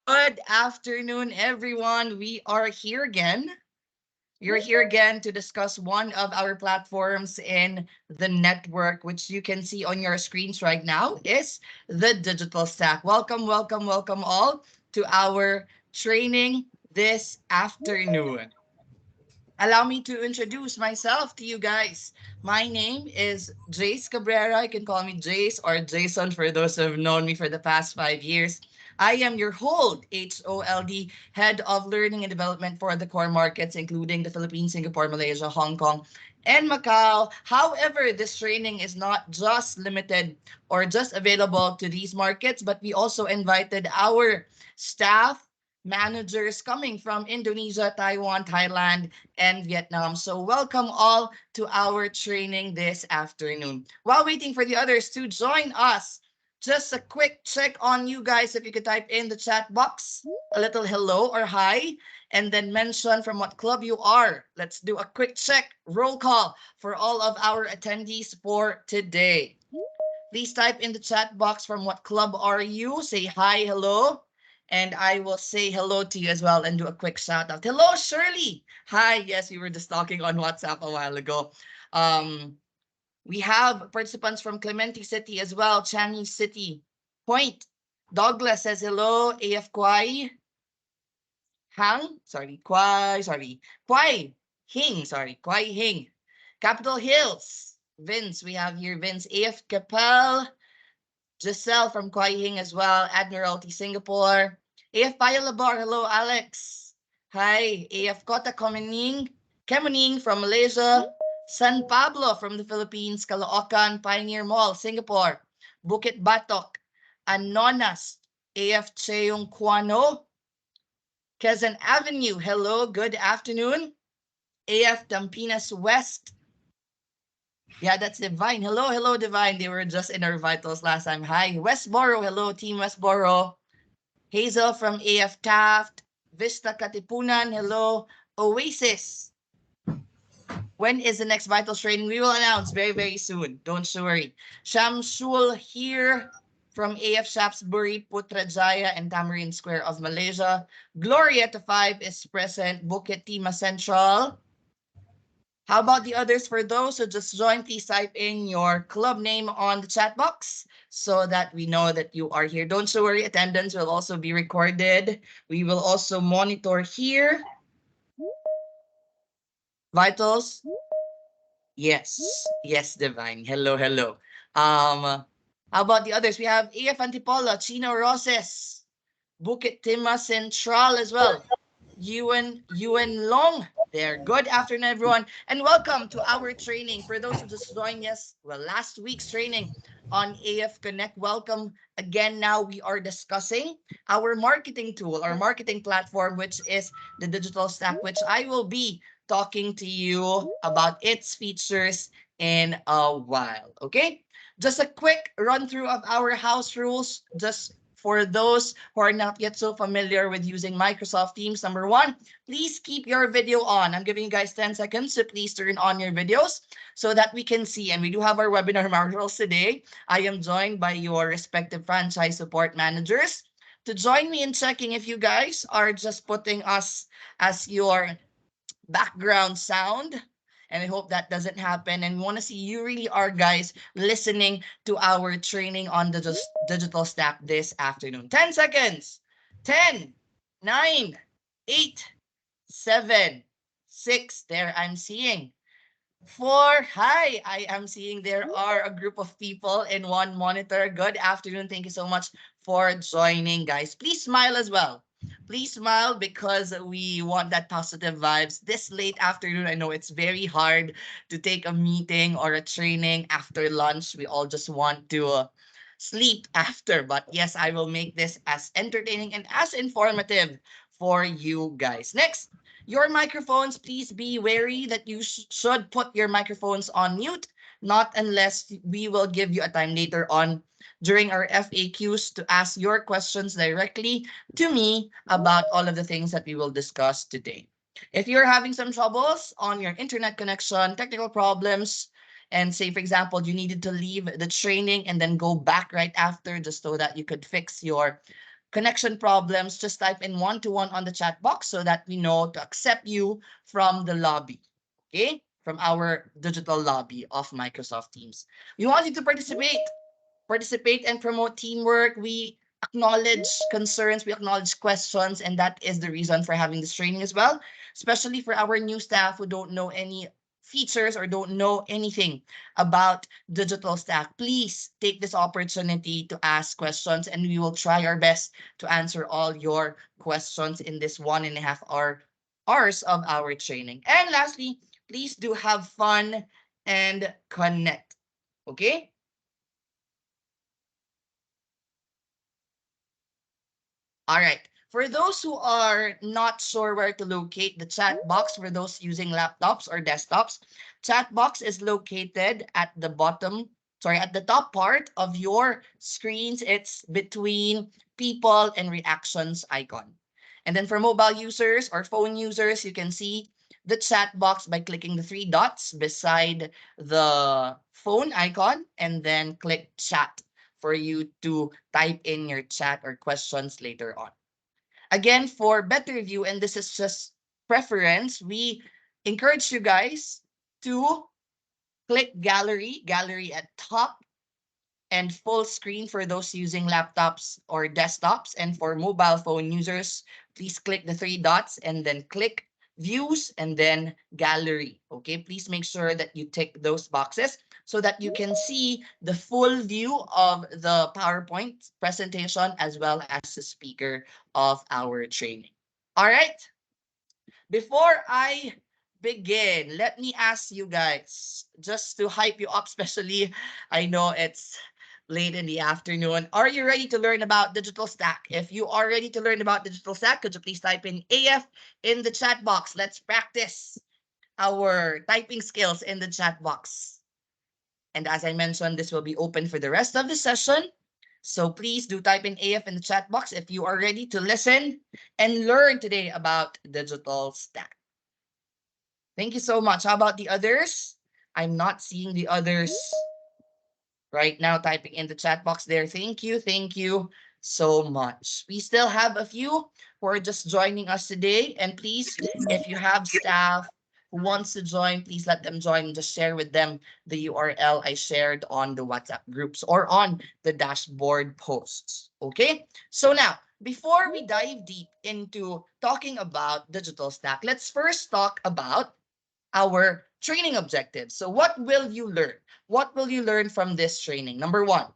Good afternoon, everyone. We are here again. You're here again to discuss one of our platforms in the network, which you can see on your screens right now, is the Digital Stack. Welcome, welcome, welcome all to our training this afternoon. Allow me to introduce myself to you guys. My name is Jace Cabrera. You can call me Jace or Jason for those who have known me for the past 5 years. I am your HOLD, Head of Learning and Development for the core markets, including the Philippines, Singapore, Malaysia, Hong Kong, and Macau. However, this training is not just limited or just available to these markets, but we also invited our staff, managers coming from Indonesia, Taiwan, Thailand, and Vietnam. So welcome all to our training this afternoon. While waiting for the others to join us, just a quick check on you guys. If you could type in the chat box a little hello or hi, and then mention from what club you are. Let's do a quick check, roll call for all of our attendees for today. Please type in the chat box from what club are you. Say hi, hello. And I will say hello to you as well and do a quick shout out. Hello, Shirley. Hi. Yes, we were just talking on WhatsApp a while ago. Um, we have participants from Clementi City as well, Changi City. Point. Douglas says hello. AF Kwai. Hang. Sorry. Kwai. Sorry. Kwai. Hing. Sorry. Kwai Hing. Capitol Hills. Vince. We have here Vince. AF Capel. Giselle from Kwai Hing as well. Admiralty Singapore. AF Payalabar. Hello, Alex. Hi. AF Kota Kemuning from Malaysia. San Pablo from the Philippines. Caloocan Pioneer Mall, Singapore. Bukit Batok. Anonas. AF Cheong Kwano. Quezon Avenue. Hello, good afternoon. AF Dampinas West. Yeah, that's Divine. Hello, hello, Divine. They were just in our vitals last time. Hi, Westboro. Hello, Team Westboro. Hazel from AF Taft. Vista Katipunan. Hello. Oasis. When is the next Vitals training? We will announce very, very soon. Don't worry. Shamsul here from AF Shaftesbury, Putrajaya, and Tamarind Square of Malaysia. Gloria to 5 is present. Bukit Timah Central. How about the others? For those who just joined, please type in your club name on the chat box so that we know that you are here. Don't worry, attendance will also be recorded. We will also monitor here. Vitals? Yes. Yes, Divine. Hello, hello. How about the others? We have AF Antipolo, Chino Roses, Bukit Timah Central as well. Yuan Long there. Good afternoon, everyone, and welcome to our training. For those who just joined us, well, last week's training on AF Connect. Welcome again. Now we are discussing our marketing tool, our marketing platform, which is the Digital Stack, which I will be talking to you about its features in a while. Okay, just a quick run through of our house rules. Just for those who are not yet so familiar with using Microsoft Teams, number one, please keep your video on. I'm giving you guys 10 seconds, so please turn on your videos so that we can see. And we do have our webinar materials today. I am joined by your respective franchise support managers to join me in checking if you guys are just putting us as your background sound. And I hope that doesn't happen. And we want to see you really are, guys, listening to our training on the digital stack this afternoon. 10 seconds. 10, 9, 8, 7, 6. There I'm seeing. 4. Hi, I am seeing there are a group of people in one monitor. Good afternoon. Thank you so much for joining, guys. Please smile as well. Please smile because we want that positive vibes. This late afternoon, I know it's very hard to take a meeting or a training after lunch. We all just want to sleep after. But yes, I will make this as entertaining and as informative for you guys. Next, your microphones, please be wary that you should put your microphones on mute, not unless we will give you a time later on during our FAQs to ask your questions directly to me about all of the things that we will discuss today. If you're having some troubles on your internet connection, technical problems, and say, for example, you needed to leave the training and then go back right after just so that you could fix your connection problems, just type in 121 on the chat box so that we know to accept you from the lobby. Okay? From our digital lobby of Microsoft Teams. We want you to participate and promote teamwork. We acknowledge concerns, we acknowledge questions, and that is the reason for having this training as well, especially for our new staff who don't know any features or don't know anything about digital stack. Please take this opportunity to ask questions, and we will try our best to answer all your questions in this 1.5 hours of our training. And lastly, please do have fun and connect. Okay? All right. For those who are not sure where to locate the chat box for those using laptops or desktops, chat box is located at the bottom, sorry, at the top part of your screens. It's between people and reactions icon. And then for mobile users or phone users, you can see the chat box by clicking the three dots beside the phone icon and then click chat for you to type in your chat or questions later on. Again, for better view, and this is just preference, we encourage you guys to click gallery at top, and full screen for those using laptops or desktops. And for mobile phone users, please click the three dots and then click views and then gallery. Okay, please make sure that you tick those boxes so that you can see the full view of the PowerPoint presentation as well as the speaker of our training. All right, before I begin, let me ask you guys, just to hype you up, especially I know it's late in the afternoon. Are you ready to learn about Digital Stack? If you are ready to learn about Digital Stack, could you please type in AF in the chat box? Let's practice our typing skills in the chat box. And as I mentioned, this will be open for the rest of the session. So please do type in AF in the chat box if you are ready to listen and learn today about Digital Stack. Thank you so much. How about the others? I'm not seeing the others right now typing in the chat box there. Thank you. Thank you so much. We still have a few who are just joining us today. And please, if you have staff who wants to join, please let them join. Just share with them the URL I shared on the WhatsApp groups or on the dashboard posts. Okay? So now, before we dive deep into talking about Digital Stack, let's first talk about our training objectives. So what will you learn? What will you learn from this training? Number one,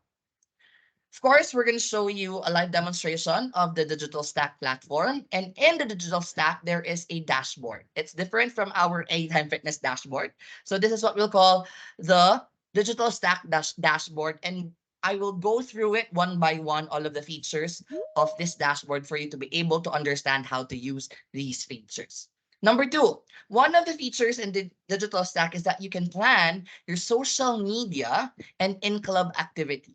of course, we're going to show you a live demonstration of the Digital Stack platform. And in the Digital Stack, there is a dashboard. It's different from our Anytime Fitness dashboard. So this is what we'll call the Digital Stack dashboard. And I will go through it one by one, all of the features of this dashboard for you to be able to understand how to use these features. Number two, one of the features in the Digital Stack is that you can plan your social media and in-club activities.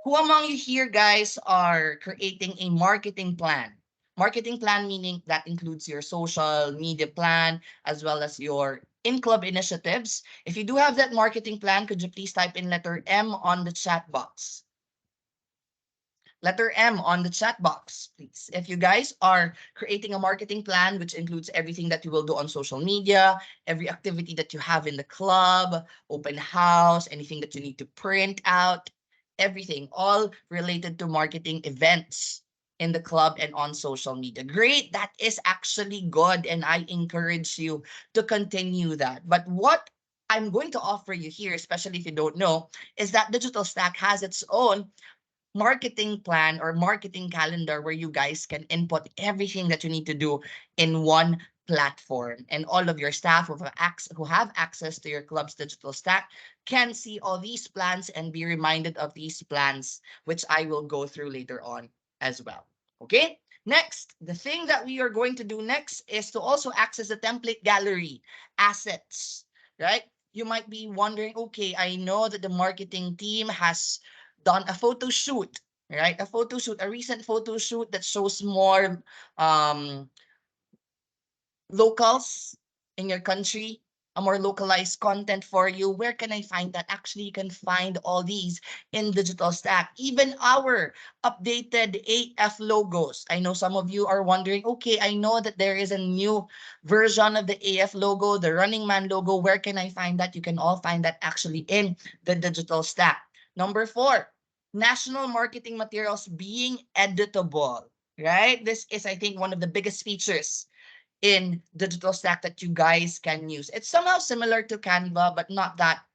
Who among you here, guys, are creating a marketing plan? Marketing plan meaning that includes your social media plan as well as your in-club initiatives. If you do have that marketing plan, could you please type in letter M on the chat box? Letter M on the chat box, please. If you guys are creating a marketing plan, which includes everything that you will do on social media, every activity that you have in the club, open house, anything that you need to print out, everything, all related to marketing events in the club and on social media. Great, that is actually good, and I encourage you to continue that. But what I'm going to offer you here, especially if you don't know, is that Digital Stack has its own marketing plan or marketing calendar where you guys can input everything that you need to do in one platform, and all of your staff who have access to your club's Digital Stack can see all these plans and be reminded of these plans, which I will go through later on as well. Okay, next, the thing that we are going to do next is to also access the template gallery assets, right? You might be wondering, okay, I know that the marketing team has done a photo shoot, right? A photo shoot, a recent photo shoot that shows more um, locals in your country a more localized content for you. Where can I find that? Actually, you can find all these in Digital Stack. Even our updated AF logos. I know some of you are wondering, okay, I know that there is a new version of the AF logo, the Running Man logo. Where can I find that? You can all find that actually in the Digital Stack. Number 4, national marketing materials being editable, right? This is, I think, one of the biggest features in Digital Stack that you guys can use. It's somehow similar to Canva, but not that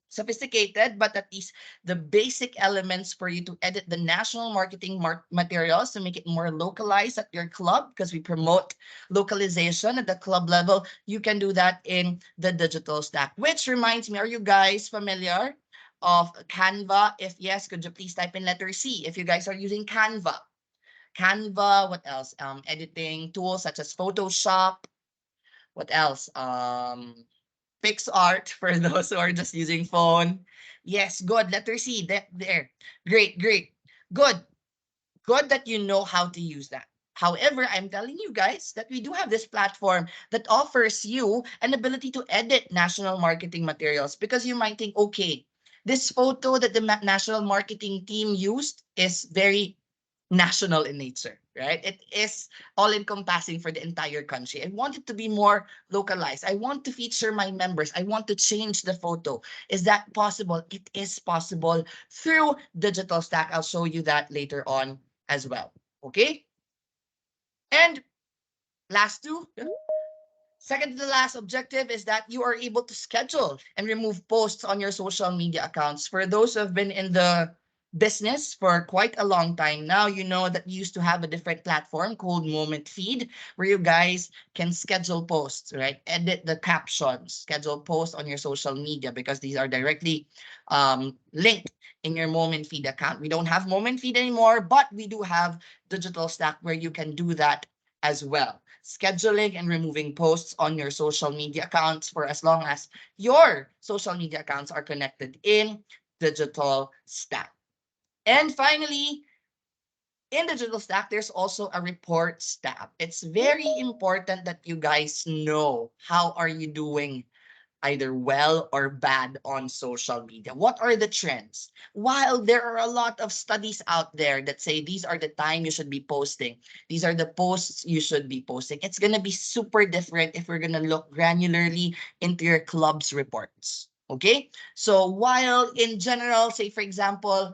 sophisticated, but at least the basic elements for you to edit the national marketing materials to make it more localized at your club, because we promote localization at the club level. You can do that in the Digital Stack, which reminds me, are you guys familiar of Canva? If yes, could you please type in letter C if you guys are using Canva? Canva, what else? Editing tools such as Photoshop. What else? PixArt for those who are just using phone. Yes, good. Letter C. There. Great, great. Good. Good that you know how to use that. However, I'm telling you guys that we do have this platform that offers you an ability to edit national marketing materials, because you might think, okay, this photo that the national marketing team used is very national in nature, right? It is all encompassing for the entire country. I want it to be more localized. I want to feature my members. I want to change the photo. Is that possible? It is possible through Digital Stack. I'll show you that later on as well. Okay. And last two, second to the last objective is that you are able to schedule and remove posts on your social media accounts. For those who have been in the business for quite a long time now, you know that we used to have a different platform called Moment Feed, where you guys can schedule posts, right? Edit the captions, schedule posts on your social media, because these are directly linked in your Moment Feed account. We don't have Moment Feed anymore, but we do have Digital Stack where you can do that as well. Scheduling and removing posts on your social media accounts for as long as your social media accounts are connected in Digital Stack. And finally, in Digital Stack, there's also a reports tab. It's very important that you guys know how are you doing, either well or bad, on social media. What are the trends? While there are a lot of studies out there that say these are the time you should be posting, these are the posts you should be posting, it's going to be super different if we're going to look granularly into your club's reports. Okay, so while in general, say for example,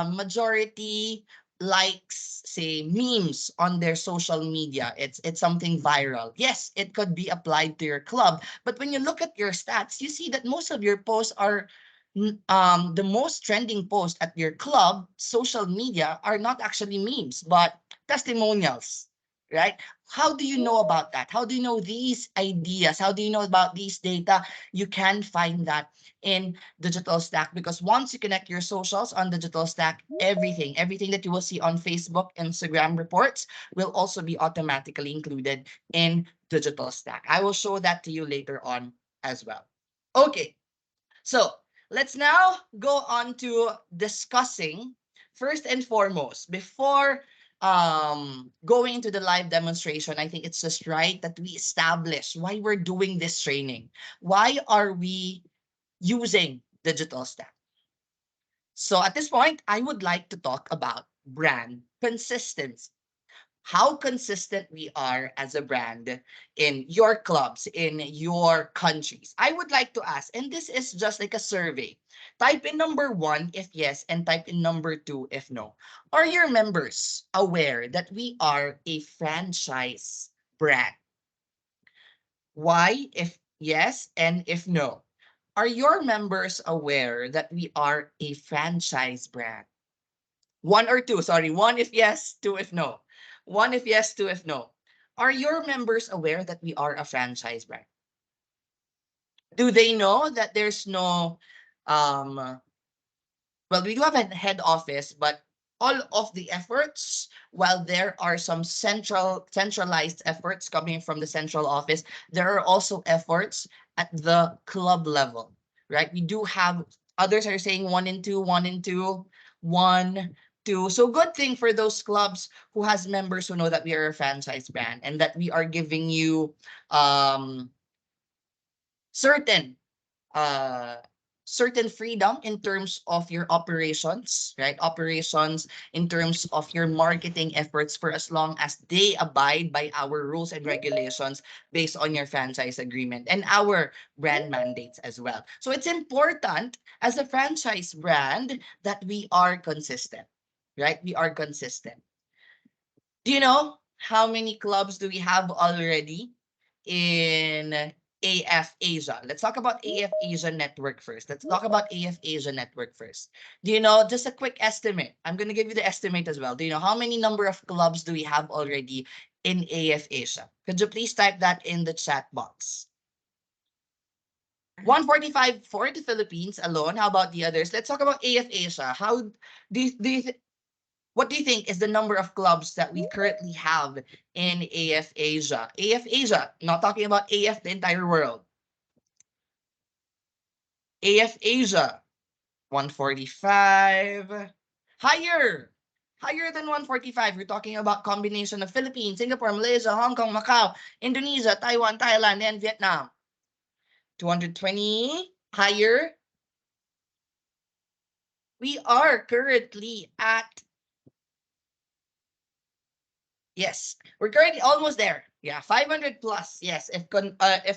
majority likes, say, memes on their social media, it's something viral. Yes, it could be applied to your club, but when you look at your stats, you see that most of your posts are the most trending posts at your club social media are not actually memes, but testimonials, right? How do you know about that? How do you know these ideas? How do you know about these data? You can find that in Digital Stack, because once you connect your socials on Digital Stack, everything that you will see on Facebook, Instagram reports will also be automatically included in Digital Stack. I will show that to you later on as well. Okay, so let's now go on to discussing, first and foremost, before going into the live demonstration. I think it's just right that we establish why we're doing this training. Why are we using Digital Stack? So at this point, I would like to talk about brand consistency, how consistent we are as a brand in your clubs, in your countries. I would like to ask, and this is just like a survey. Type in number 1 if yes, and type in number 2 if no. Are your members aware that we are a franchise brand? Why if yes and if no? Are your members aware that we are a franchise brand? One or two, sorry. One if yes, two if no. One if yes, two if no. Are your members aware that we are a franchise brand? Do they know that there's no, um, well, we do have a head office, but all of the efforts, while there are some centralized efforts coming from the central office, there are also efforts at the club level, right? We do have, others are saying one and two, one and two, one, two. So good thing for those clubs who has members who know that we are a franchise brand and that we are giving you um certain uh certain freedom in terms of your operations, right? Operations in terms of your marketing efforts for as long as they abide by our rules and regulations based on your franchise agreement and our brand mandates as well. So it's important as a franchise brand that we are consistent, right? We are consistent. Do you know how many clubs do we have already in AF Asia? Let's talk about AF Asia Network first. Let's talk about AF Asia Network first. Do you know, just a quick estimate? I'm going to give you the estimate as well. Do you know how many number of clubs do we have already in AF Asia? Could you please type that in the chat box? 145 for the Philippines alone. How about the others? Let's talk about AF Asia. How do you what do you think is the number of clubs that we currently have in AF Asia? AF Asia, not talking about AF the entire world. AF Asia, 145. Higher. Higher than 145. We're talking about combination of Philippines, Singapore, Malaysia, Hong Kong, Macau, Indonesia, Taiwan, Thailand, and Vietnam. 220. Higher. We are currently at, yes, we're currently almost there. Yeah, 500 plus. Yes, if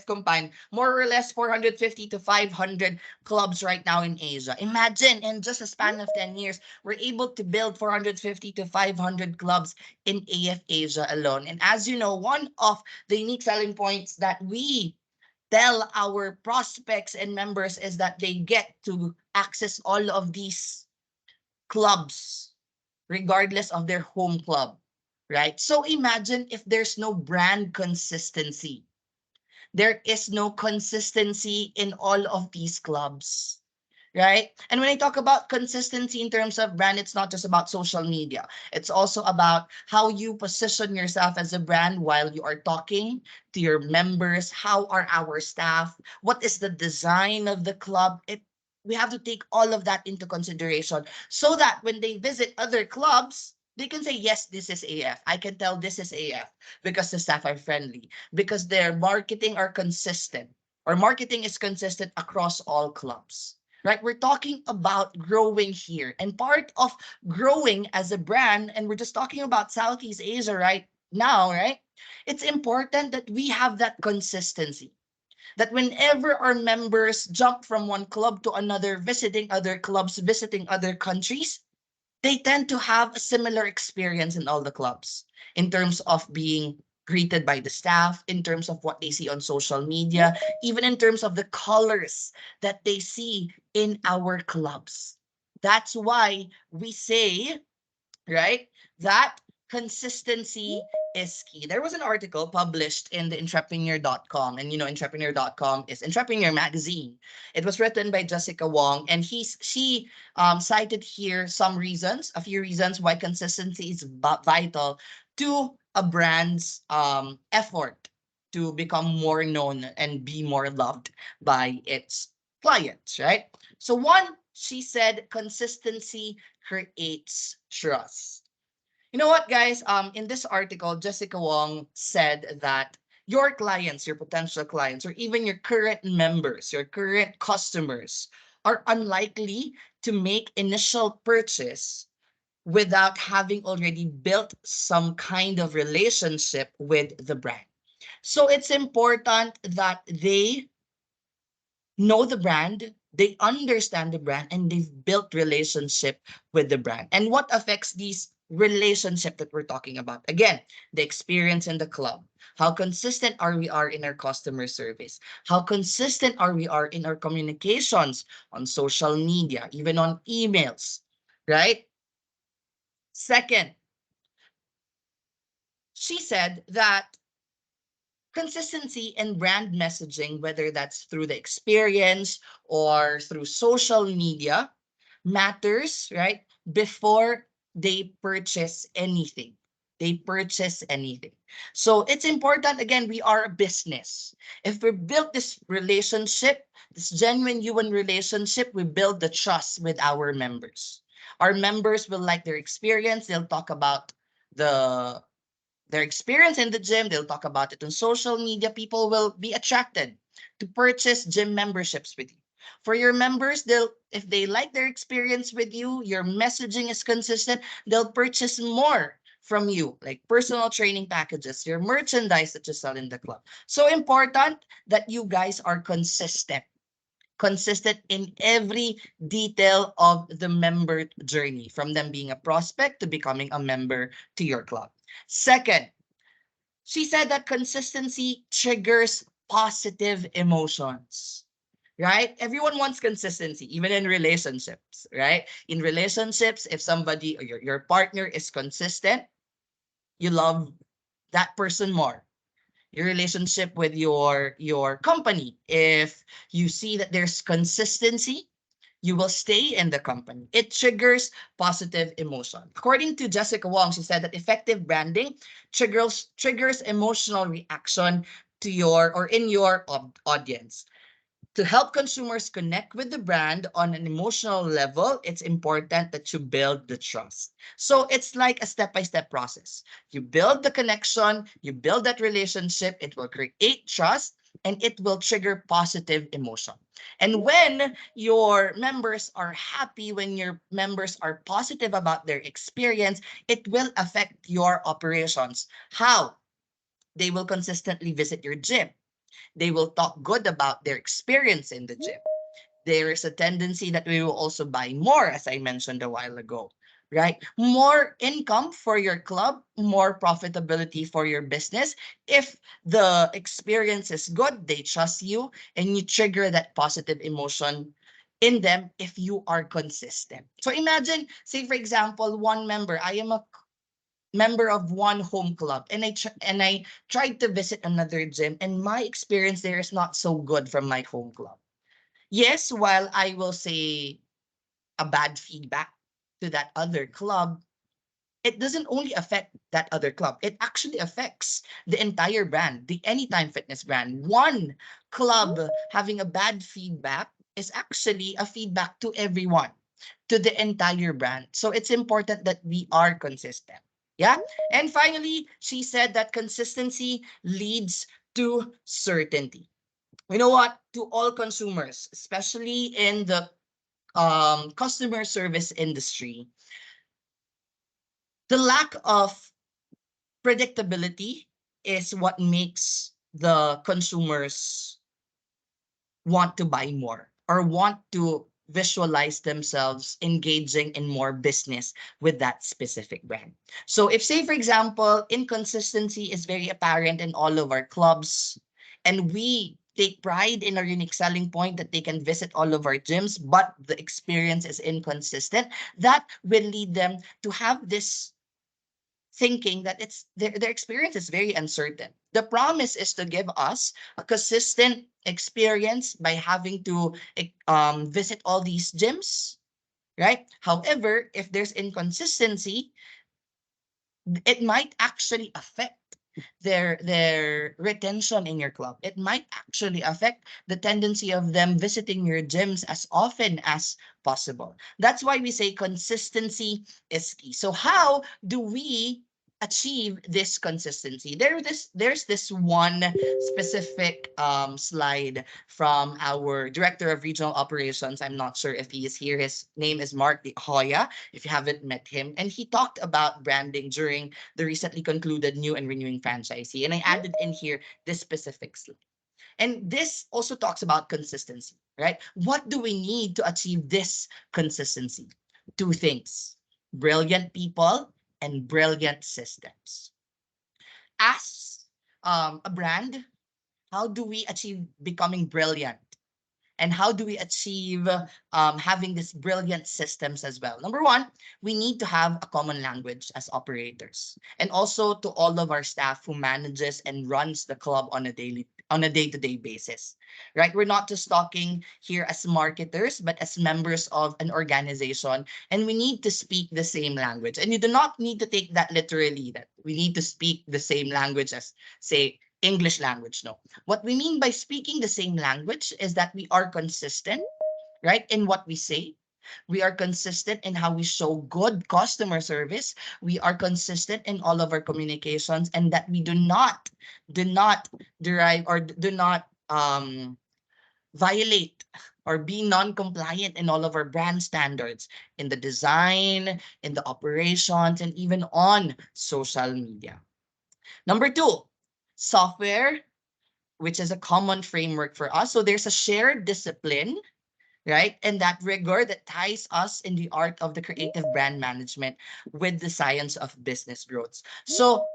combined, more or less 450 to 500 clubs right now in Asia. Imagine in just a span of 10 years, we're able to build 450 to 500 clubs in AF Asia alone. And as you know, one of the unique selling points that we tell our prospects and members is that they get to access all of these clubs regardless of their home club, right? So imagine if there's no brand consistency. There is no consistency in all of these clubs, right? And when I talk about consistency in terms of brand, it's not just about social media. It's also about how you position yourself as a brand while you are talking to your members. How are our staff? What is the design of the club? We have to take all of that into consideration so that when they visit other clubs, they can say, yes, this is AF. I can tell this is AF because the staff are friendly, because their marketing are consistent, or marketing is consistent across all clubs, right? We're talking about growing here, and part of growing as a brand, and we're just talking about Southeast Asia right now, right? It's important that we have that consistency, that whenever our members jump from one club to another, visiting other clubs, visiting other countries, they tend to have a similar experience in all the clubs in terms of being greeted by the staff, in terms of what they see on social media, even in terms of the colors that they see in our clubs. That's why we say, right, that consistency is key. There was an article published in the entrepreneur.com, and entrepreneur.com is Entrepreneur magazine. It was written by Jessica Wong, and she cited here some reasons, a few reasons why consistency is vital to a brand's effort to become more known and be more loved by its clients, right? So one, she said consistency creates trust. You know what, guys? In this article, Jessica Wong said that your clients, your potential clients, or even your current members, your current customers are unlikely to make initial purchase without having already built some kind of relationship with the brand. So it's important that they know the brand, they understand the brand, and they've built relationship with the brand. And what affects these relationship that we're talking about? Again, the experience in the club. How consistent are we are in our customer service? How consistent are we are in our communications on social media, even on emails, right? Second, she said that consistency in brand messaging, whether that's through the experience or through social media, matters, right? Before they purchase anything. They purchase anything. So it's important, again, we are a business. If we build this relationship, this genuine human relationship, we build the trust with our members. Our members will like their experience. They'll talk about their experience in the gym. They'll talk about it on social media. People will be attracted. to purchase gym memberships with you. For your members, they'll if they like their experience with you, your messaging is consistent, they'll purchase more from you, like personal training packages, your merchandise that you sell in the club. So important that you guys are consistent in every detail of the member journey, from them being a prospect to becoming a member to your club. Second, she said that consistency triggers positive emotions. Right? Everyone wants consistency, even in relationships, right? In relationships, if somebody or your partner is consistent, you love that person more. Your relationship with your company, if you see that there's consistency, you will stay in the company. It triggers positive emotion. According to Jessica Wong, she said that effective branding triggers emotional reaction to your or in your audience. To help consumers connect with the brand on an emotional level, it's important that you build the trust. So it's like a step-by-step process. You build the connection, you build that relationship, it will create trust, and it will trigger positive emotion. And when your members are happy, when your members are positive about their experience, it will affect your operations. How? They will consistently visit your gym. They will talk good about their experience in the gym. There is a tendency that we will also buy more, as I mentioned a while ago, right? More income for your club, more profitability for your business. If the experience is good, they trust you, and you trigger that positive emotion in them if you are consistent. So imagine, say for example, one member, I am a member of one home club, and I tried to visit another gym, and my experience there is not so good from my home club. Yes, while I will say a bad feedback to that other club, it doesn't only affect that other club. It actually affects the entire brand, the Anytime Fitness brand. One club having a bad feedback is actually a feedback to everyone, to the entire brand. So it's important that we are consistent. Yeah. And finally, she said that consistency leads to certainty. You know what? To all consumers, especially in the customer service industry, the lack of predictability is what makes the consumers want to buy more or want to visualize themselves engaging in more business with that specific brand. So if say for example, inconsistency is very apparent in all of our clubs, and we take pride in our unique selling point that they can visit all of our gyms, but the experience is inconsistent, that will lead them to have this thinking that it's their experience is very uncertain. The promise is to give us a consistent experience by having to visit all these gyms, right? However, if there's inconsistency, it might actually affect their retention in your club. It might actually affect the tendency of them visiting your gyms as often as possible. That's why we say consistency is key. So how do we achieve this consistency? There's this one specific slide from our director of regional operations. I'm not sure if he is here. His name is Mark De Hoya, if you haven't met him. And he talked about branding during the recently concluded new and renewing franchisee. And I added in here this specific slide. And this also talks about consistency, right? What do we need to achieve this consistency? Two things: brilliant people and brilliant systems. As a brand, how do we achieve becoming brilliant? And how do we achieve having these brilliant systems as well? Number one, we need to have a common language as operators, and also to all of our staff who manages and runs the club on a day-to-day basis, right? We're not just talking here as marketers, but as members of an organization, and we need to speak the same language. And you do not need to take that literally, that we need to speak the same language as, say, English language. No, what we mean by speaking the same language is that we are consistent, right, in what we say. We are consistent in how we show good customer service. We are consistent in all of our communications, and that we do not derive or do not um, violate or be non-compliant in all of our brand standards in the design, in the operations, and even on social media. Number two, software, which is a common framework for us. So there's a shared discipline, right? And that rigor that ties us in the art of the creative brand management with the science of business growth. So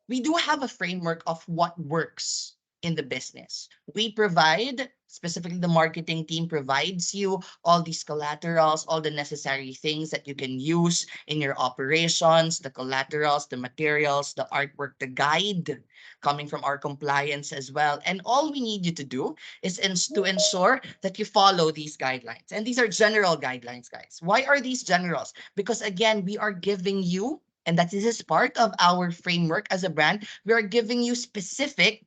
we do have a framework of what works in the business. We provide, specifically the marketing team provides you all these collaterals, all the necessary things that you can use in your operations, the collaterals, the materials, the artwork, the guide coming from our compliance as well. And all we need you to do is to ensure that you follow these guidelines. And these are general guidelines, guys. Why are these generals? Because again, we are giving you, and that this is part of our framework as a brand, we are giving you specific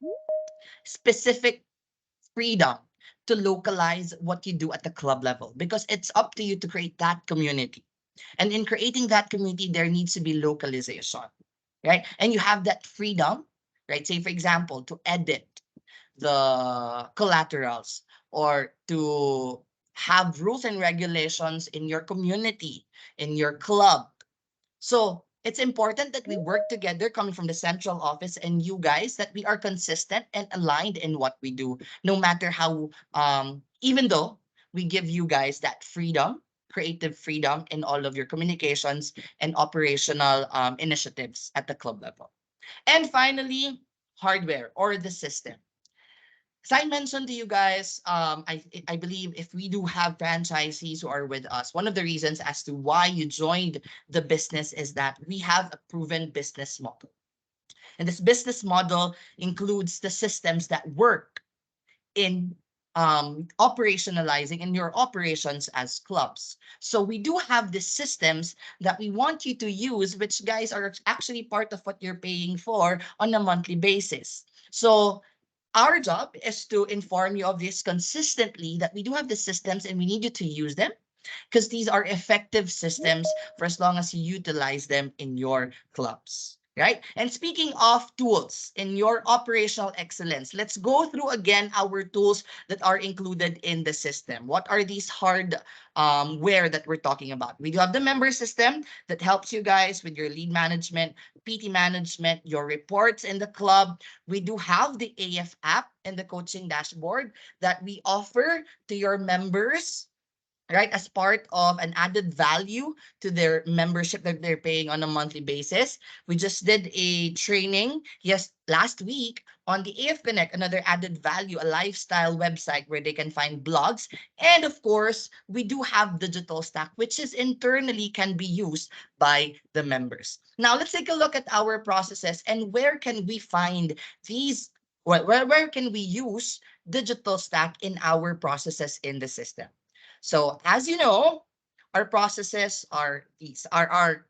freedom to localize what you do at the club level, because it's up to you to create that community. And in creating that community, there needs to be localization, right? And you have that freedom, right? Say, for example, to edit the collaterals or to have rules and regulations in your community, in your club. So it's important that we work together coming from the central office and you guys, that we are consistent and aligned in what we do, no matter how, even though we give you guys that freedom, creative freedom in all of your communications and operational initiatives at the club level. And finally, hardware or the system. As I mentioned to you guys, I believe if we do have franchisees who are with us, one of the reasons as to why you joined the business is that we have a proven business model. And this business model includes the systems that work in operationalizing in your operations as clubs. So we do have the systems that we want you to use, which guys are actually part of what you're paying for on a monthly basis. So our job is to inform you of this consistently, that we do have the systems and we need you to use them, because these are effective systems for as long as you utilize them in your clubs. Right? And speaking of tools in your operational excellence, let's go through again our tools that are included in the system. What are these hard ware that we're talking about? We do have the member system that helps you guys with your lead management, PT management, your reports in the club. We do have the AF app and the coaching dashboard that we offer to your members, right, as part of an added value to their membership that they're paying on a monthly basis. We just did a training, yes, last week on the AF Connect, another added value, a lifestyle website where they can find blogs. And of course, we do have digital stack, which is internally can be used by the members. Now, let's take a look at our processes and where can we find these, where can we use digital stack in our processes in the system. So as you know, our processes are these are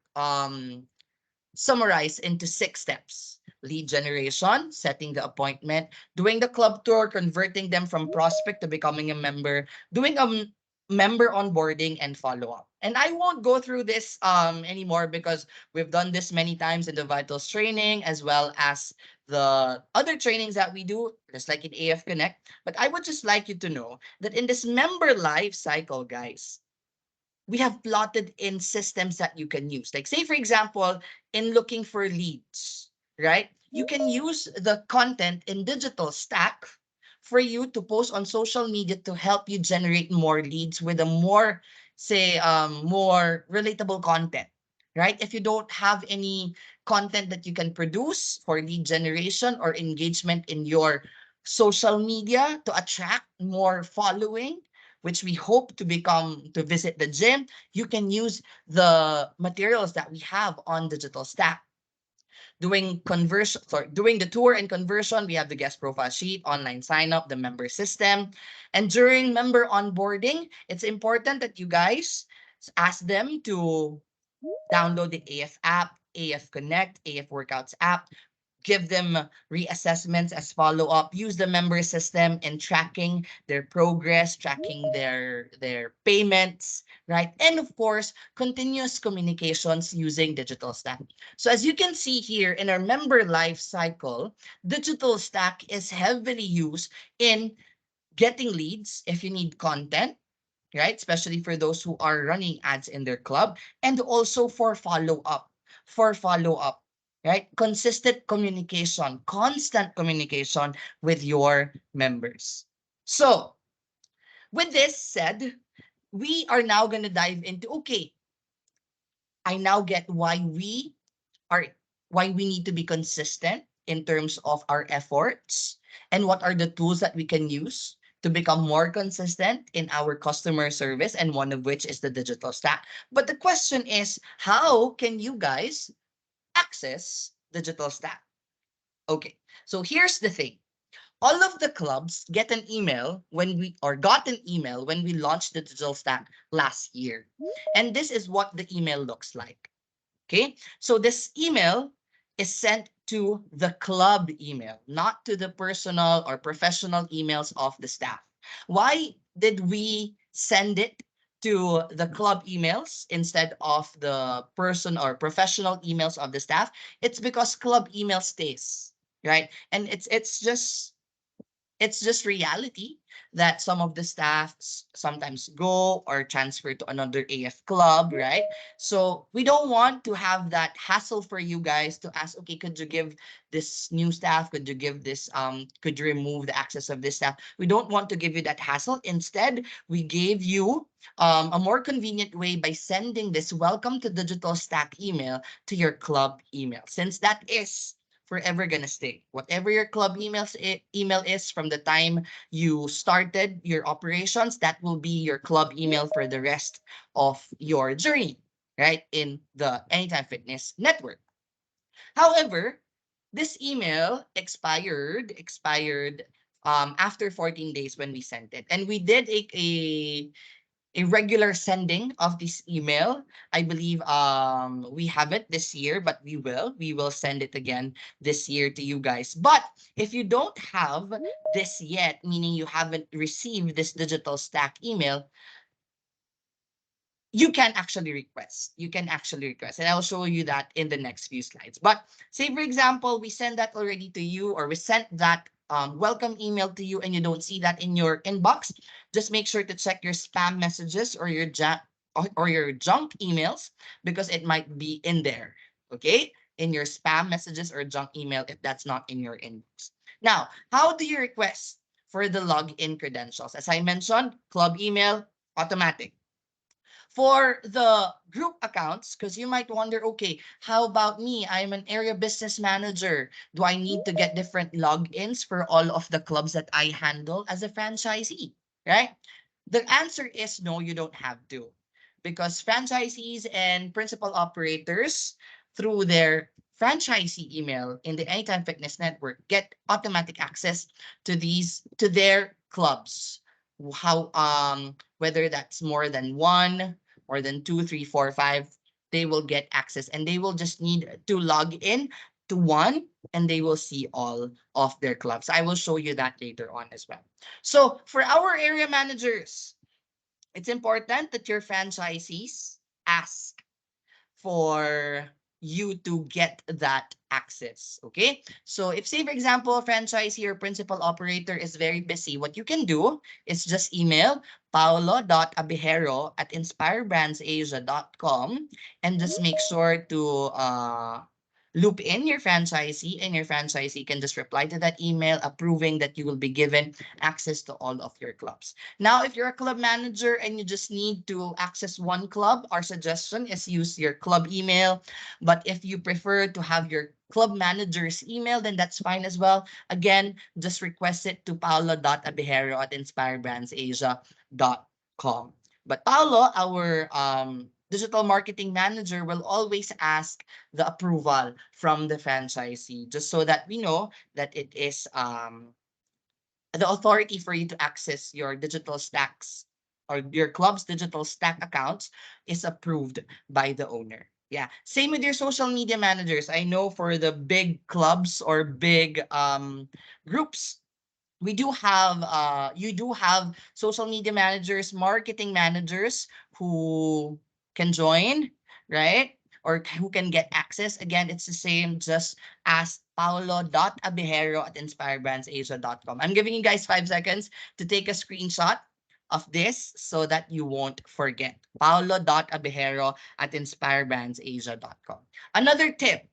summarized into 6 steps. Lead generation, setting the appointment, doing the club tour, converting them from prospect to becoming a member, doing a member onboarding and follow up. And I won't go through this anymore because we've done this many times in the vitals training as well as the other trainings that we do, just like in AF Connect. But I would just like you to know that in this member life cycle, guys, we have plotted in systems that you can use. Like say, for example, in looking for leads, right? You can use the content in digital stack for you to post on social media to help you generate more leads with a more, say, more relatable content, right? If you don't have any content that you can produce for lead generation or engagement in your social media to attract more following, which we hope to become to visit the gym, you can use the materials that we have on digital stack. Doing the tour and conversion, we have the guest profile sheet, online sign up, the member system. And during member onboarding, it's important that you guys ask them to download the AF app, AF Connect, AF Workouts app, give them reassessments as follow up, use the member system in tracking their progress, tracking their payments, right? And of course, continuous communications using digital stack. So as you can see here in our member life cycle, digital stack is heavily used in getting leads if you need content, right? Especially for those who are running ads in their club, and also for follow up, right? Consistent communication, constant communication with your members. So, with this said, we are now going to dive into okay, I now get are why we need to be consistent in terms of our efforts and what are the tools that we can use to become more consistent in our customer service, and one of which is the digital stack. But the question is, how can you guys access digital stack? Okay, so here's the thing. All of the clubs get an email when we or got an email when we launched the digital stack last year. And this is what the email looks like. Okay, so this email is sent to the club email, not to the personal or professional emails of the staff. Why did we send it to the club emails instead of the person or professional emails of the staff? It's because club email stays, right? And it's just reality that some of the staffs sometimes go or transfer to another AF club, right? So we don't want to have that hassle for you guys to ask, okay, could you give this new staff, could you give this, could you remove the access of this staff? We don't want to give you that hassle. Instead, we gave you a more convenient way by sending this welcome to digital stack email to your club email, since that is forever gonna stay. Whatever your club email is from the time you started your operations, that will be your club email for the rest of your journey, right? In the Anytime Fitness network. However, this email expired after 14 days when we sent it. And we did a regular sending of this email. I believe we haven't this year, but we will send it again this year to you guys. But if you don't have this yet, meaning you haven't received this digital stack email, you can actually request, and I'll show you that in the next few slides. But say for example we send that already to you, or we sent that welcome email to you, and you don't see that in your inbox, just make sure to check your spam messages or your junk emails, because it might be in there, okay, in your spam messages or junk email if that's not in your inbox. Now, how do you request for the login credentials? As I mentioned, club email, automatic. For the group accounts, because you might wonder, okay, how about me? I'm an area business manager. Do I need to get different logins for all of the clubs that I handle as a franchisee? Right? The answer is no, you don't have to. Because franchisees and principal operators, through their franchisee email in the Anytime Fitness Network, get automatic access to their clubs. How whether that's more than one, or then two, three, four, five, they will get access, and they will just need to log in to one, and they will see all of their clubs. I will show you that later on as well. So for our area managers, it's important that your franchisees ask for you to get that access. Okay. So if, say, for example, a franchisee or principal operator is very busy, what you can do is just email paolo.abejero@inspirebrandsasia.com, and just make sure to loop in your franchisee, and your franchisee can just reply to that email approving that you will be given access to all of your clubs. Now, if you're a club manager and you just need to access one club, our suggestion is use your club email. But if you prefer to have your club manager's email, then that's fine as well. Again, just request it to paolo.abejero@inspirebrandsasia.com. But Paolo, our digital marketing manager, will always ask the approval from the franchisee, just so that we know that it is the authority for you to access your digital stacks or your club's digital stack accounts is approved by the owner. Yeah. Same with your social media managers. I know for the big clubs or big groups, we do have you do have social media managers, marketing managers who can join, right? Or who can get access. Again, it's the same. Just ask paolo.abejero at inspirebrandsasia.com. I'm giving you guys 5 seconds to take a screenshot of this so that you won't forget. Paolo.abejero at inspirebrandsasia.com. Another tip,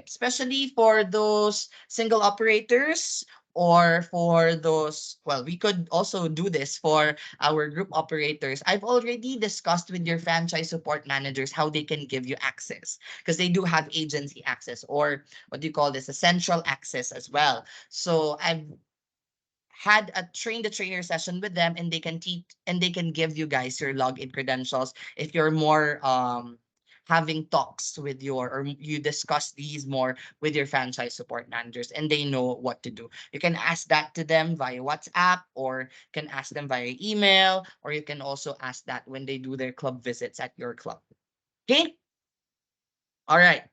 especially for those single operators or for those, well, we could also do this for our group operators. I've already discussed with your franchise support managers how they can give you access because they do have agency access, or what do you call this, a central access as well. So I've had a train the trainer session with them, and they can teach and they can give you guys your login credentials if you're more having talks with your, or you discuss these more with your franchise support managers, and they know what to do. You can ask that to them via WhatsApp, or can ask them via email, or you can also ask that when they do their club visits at your club. Okay. All right.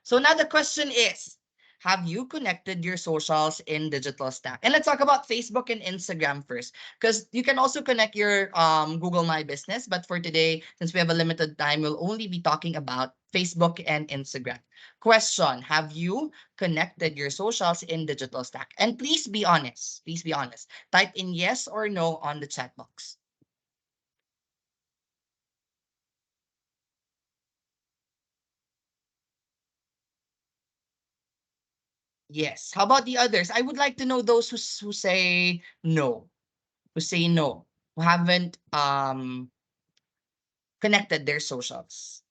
So now the question is, have you connected your socials in Digital Stack? And let's talk about Facebook and Instagram first, because you can also connect your Google My Business. But for today, since we have a limited time, we'll only be talking about Facebook and Instagram. Question, have you connected your socials in Digital Stack? And please be honest. Please be honest. Type in yes or no on the chat box. Yes. How about the others? I would like to know those who say no, who haven't connected their socials.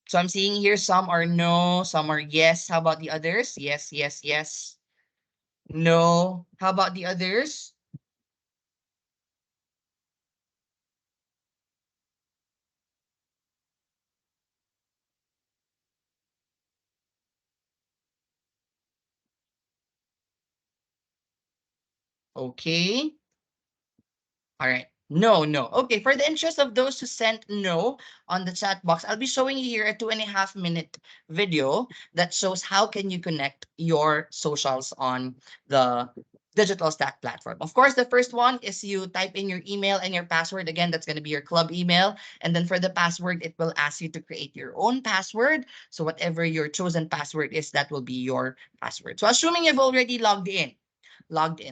So I'm seeing here some are no, some are yes. How about the others? Yes, yes, yes. No. How about the others? Okay. All right. No, no. Okay, for the interest of those who sent no on the chat box, I'll be showing you here a 2.5 minute video that shows how can you connect your socials on the Digital Stack platform. Of course, the first one is you type in your email and your password. Again, that's going to be your club email. And then for the password, it will ask you to create your own password. So whatever your chosen password is, that will be your password. So assuming you've already logged in.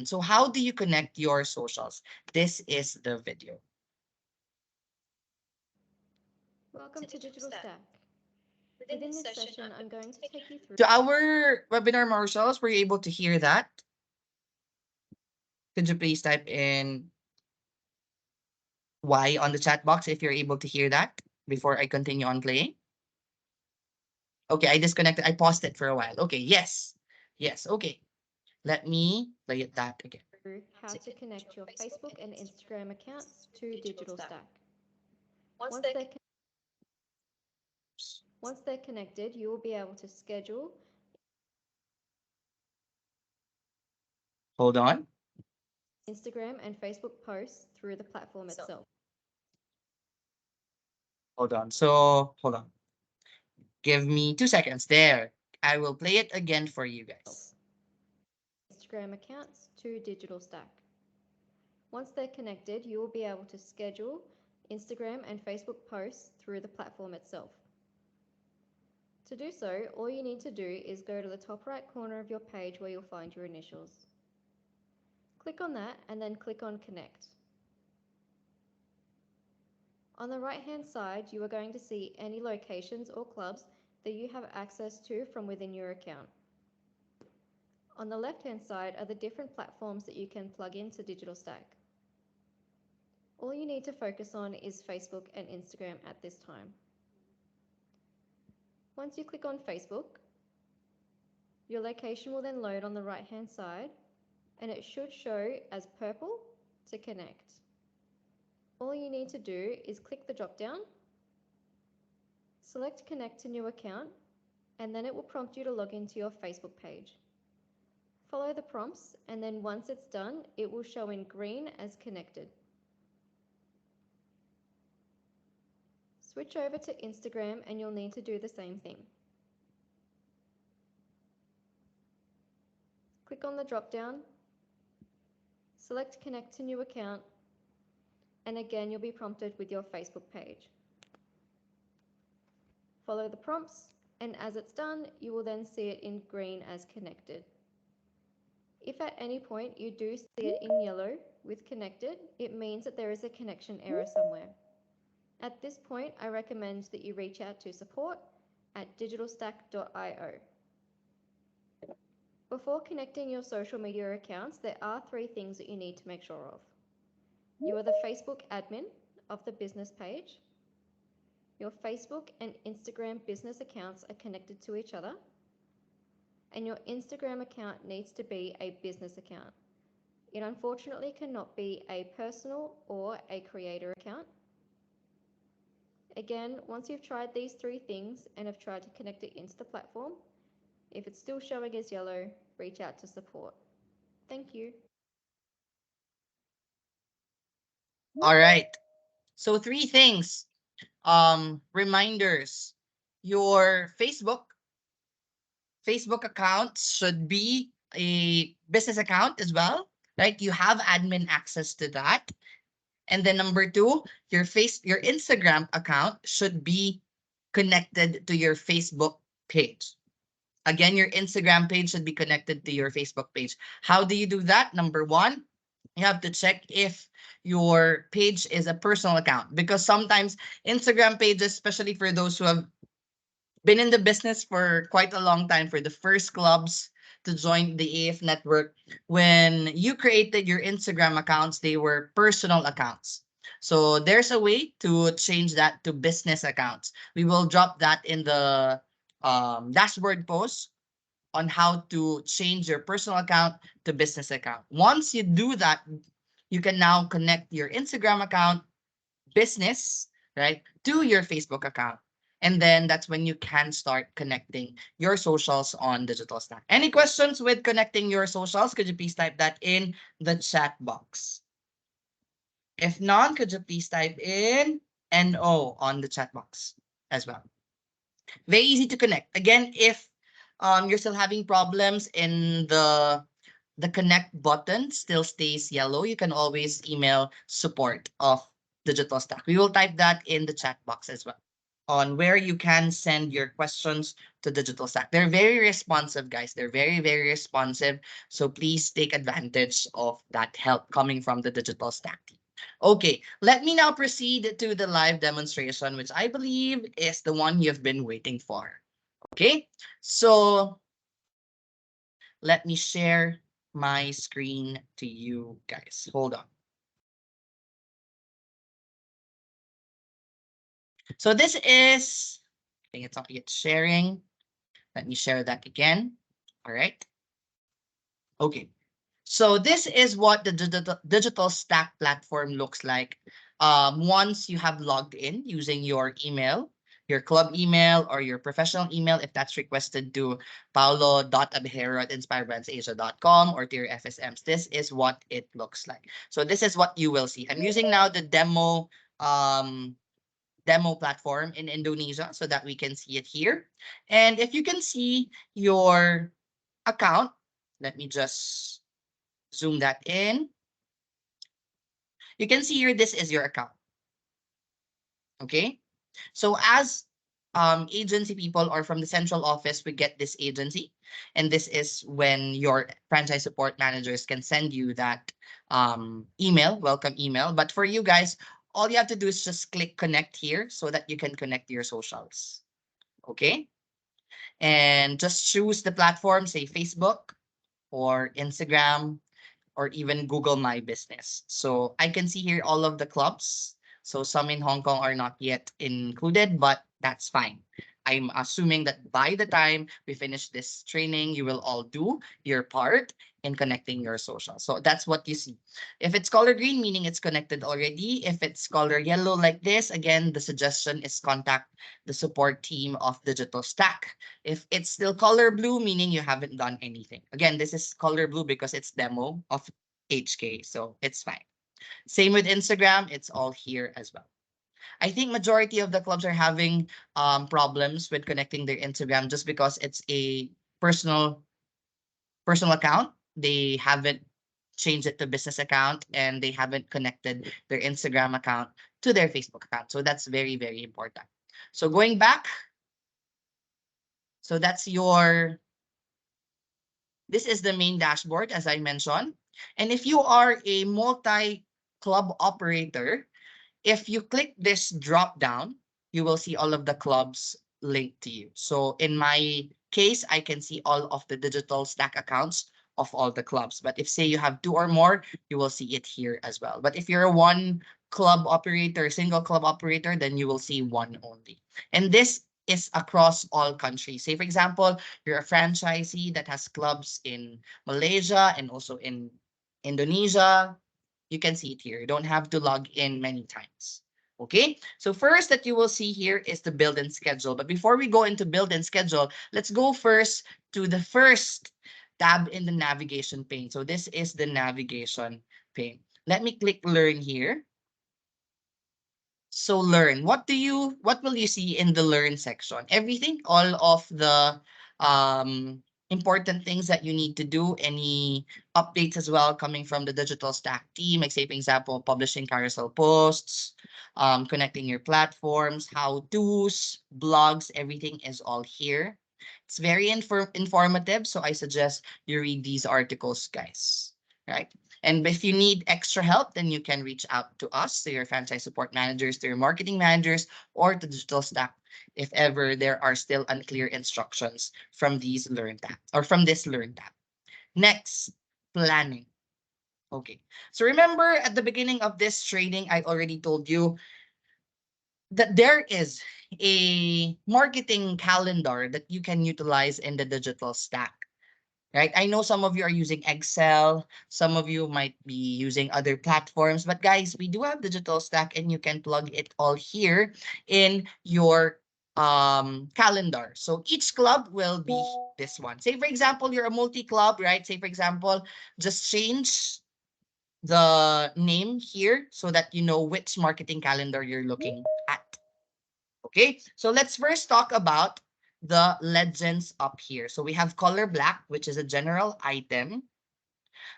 So how do you connect your socials? This is the video. Welcome to Digital Stack. Within this session, I'm going to take you through. To our webinar marshals, were you able to hear that? Could you please type in Y on the chat box if you're able to hear that before I continue on playing? Okay, I disconnected. I paused it for a while. Okay, yes. Yes, okay. Let me play it that again. How to connect your Facebook and Instagram accounts to Digital Stack. Once they're, once they're connected, you will be able to schedule Hold on. Instagram and Facebook posts through the platform itself. Hold on. So, hold on. Give me 2 seconds. There. I will play it again for you guys. Instagram accounts to Digital Stack. Once they're connected, you will be able to schedule Instagram and Facebook posts through the platform itself. To do so, all you need to do is go to the top right corner of your page where you'll find your initials. Click on that and then click on Connect. On the right hand side, you are going to see any locations or clubs that you have access to from within your account. On the left hand side are the different platforms that you can plug into Digital Stack. All you need to focus on is Facebook and Instagram at this time. Once you click on Facebook, your location will then load on the right hand side and it should show as purple to connect. All you need to do is click the drop down, select connect to new account, and then it will prompt you to log into your Facebook page. Follow the prompts and then once it's done, it will show in green as connected. Switch over to Instagram and you'll need to do the same thing. Click on the drop down, select Connect to New Account, and again you'll be prompted with your Facebook page. Follow the prompts, and as it's done, you will then see it in green as connected. If at any point you do see it in yellow with connected, it means that there is a connection error somewhere. At this point, I recommend that you reach out to support at digitalstack.io. Before connecting your social media accounts, there are 3 things that you need to make sure of. You are the Facebook admin of the business page. Your Facebook and Instagram business accounts are connected to each other. And your Instagram account needs to be a business account. It unfortunately cannot be a personal or a creator account. Again, once you've tried these 3 things and have tried to connect it into the platform, if it's still showing as yellow, reach out to support. Thank you. All right. So 3 things. Reminders. Your Facebook account should be a business account as well, right? You have admin access to that. And then number 2, your Instagram account should be connected to your Facebook page. Again, your Instagram page should be connected to your Facebook page. How do you do that? Number 1, you have to check if your page is a personal account, because sometimes Instagram pages, especially for those who have been in the business for quite a long time, for the first clubs to join the AF network, when you created your Instagram accounts, they were personal accounts. So there's a way to change that to business accounts. We will drop that in the dashboard post on how to change your personal account to business account. Once you do that, you can now connect your Instagram account, business, right, to your Facebook account. And then that's when you can start connecting your socials on Digital Stack. Any questions with connecting your socials? Could you please type that in the chat box? If not, could you please type in NO on the chat box as well? Very easy to connect. Again, if you're still having problems in the connect button still stays yellow, you can always email support of Digital Stack. We will type that in the chat box as well on where you can send your questions to Digital Stack. They're very responsive, guys. They're very, very responsive. So please take advantage of that help coming from the Digital Stack team. Okay, let me now proceed to the live demonstration, which I believe is the one you've been waiting for. Okay, so let me share my screen to you guys. Hold on. So this is, I think it's not yet sharing. Let me share that again. All right. Okay. So this is what the digital stack platform looks like. Once you have logged in using your email, your club email or your professional email, if that's requested to paolo.abejero@inspirebrandsasia.com or to your FSMs, this is what it looks like. So this is what you will see. I'm using now the demo platform in Indonesia so that we can see it here. And if you can see your account, let me just zoom that in. You can see here, this is your account. Okay. So as agency people or from the central office, we get this agency. And this is when your franchise support managers can send you that email, welcome email. But for you guys, all you have to do is just click connect here so that you can connect your socials. Okay. And just choose the platform, say Facebook or Instagram or even Google My Business. So I can see here all of the clubs. So some in Hong Kong are not yet included, but that's fine. I'm assuming that by the time we finish this training, you will all do your part in connecting your social. So that's what you see. If it's color green, meaning it's connected already. If it's color yellow like this, again, the suggestion is contact the support team of Digital Stack. If it's still color blue, meaning you haven't done anything. Again, this is color blue because it's demo of HK, so it's fine. Same with Instagram, it's all here as well. I think majority of the clubs are having problems with connecting their Instagram just because it's a personal personal account. They haven't changed it to business account and they haven't connected their Instagram account to their Facebook account. So that's very, very important. So going back, so that's your, this is the main dashboard, as I mentioned. And if you are a multi-club operator, if you click this drop down, you will see all of the clubs linked to you. So in my case, I can see all of the digital stack accounts of all the clubs. But if say you have two or more, you will see it here as well. But if you're a one club operator, single club operator, then you will see one only. And this is across all countries. Say, for example, you're a franchisee that has clubs in Malaysia and also in Indonesia, you can see it here. You don't have to log in many times. Okay, so first that you will see here is the build and schedule. But before we go into build and schedule, let's go first to the first tab in the navigation pane. So this is the navigation pane. Let me click learn here. So learn, what will you see in the learn section? Everything, all of the important things that you need to do, any updates as well coming from the digital stack team, like say for example, publishing carousel posts, connecting your platforms, how-tos, blogs, everything is all here. It's very informative, so I suggest you read these articles, guys. Right? And if you need extra help, then you can reach out to us, to your franchise support managers, to your marketing managers, or to digital staff if ever there are still unclear instructions from these Learn tab or from this Learn tab. Next, planning. Okay. So remember at the beginning of this training, I already told you that there is a marketing calendar that you can utilize in the digital stack. Right? I know some of you are using Excel, some of you might be using other platforms, but guys, we do have digital stack and you can plug it all here in your calendar. So each club will be this one. Say for example, you're a multi-club, right? Say for example, just change the name here so that you know which marketing calendar you're looking at. Okay, so let's first talk about the legends up here. So we have color black, which is a general item.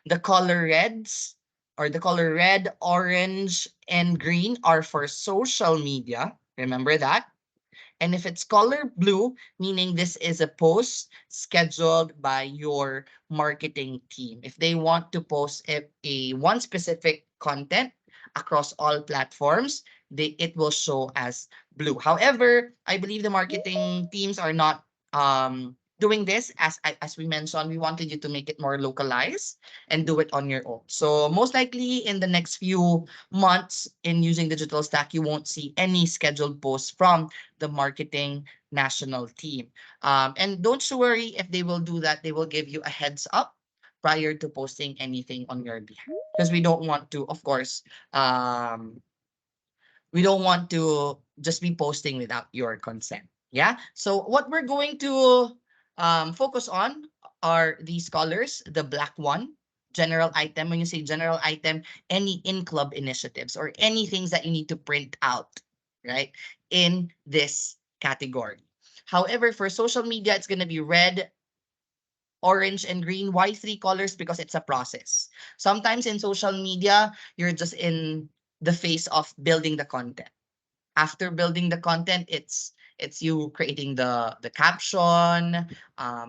The color reds or the color red, orange, and green are for social media. Remember that. And if it's color blue, meaning this is a post scheduled by your marketing team. If they want to post a one specific content across all platforms, it will show as blue. However, I believe the marketing teams are not doing this as we mentioned. We wanted you to make it more localized and do it on your own. So most likely in the next few months in using digital stack, you won't see any scheduled posts from the marketing national team. And don't you worry if they will do that, they will give you a heads up prior to posting anything on your behalf. Because we don't want to, of course, we don't want to just be posting without your consent. Yeah. So what we're going to focus on are these colors, the black one, general item. When you say general item, any in-club initiatives or any things that you need to print out, right, in this category. However, for social media, it's going to be red, orange, and green. Why three colors? Because it's a process. Sometimes in social media, you're just in the phase of building the content. After building the content, it's you creating the caption,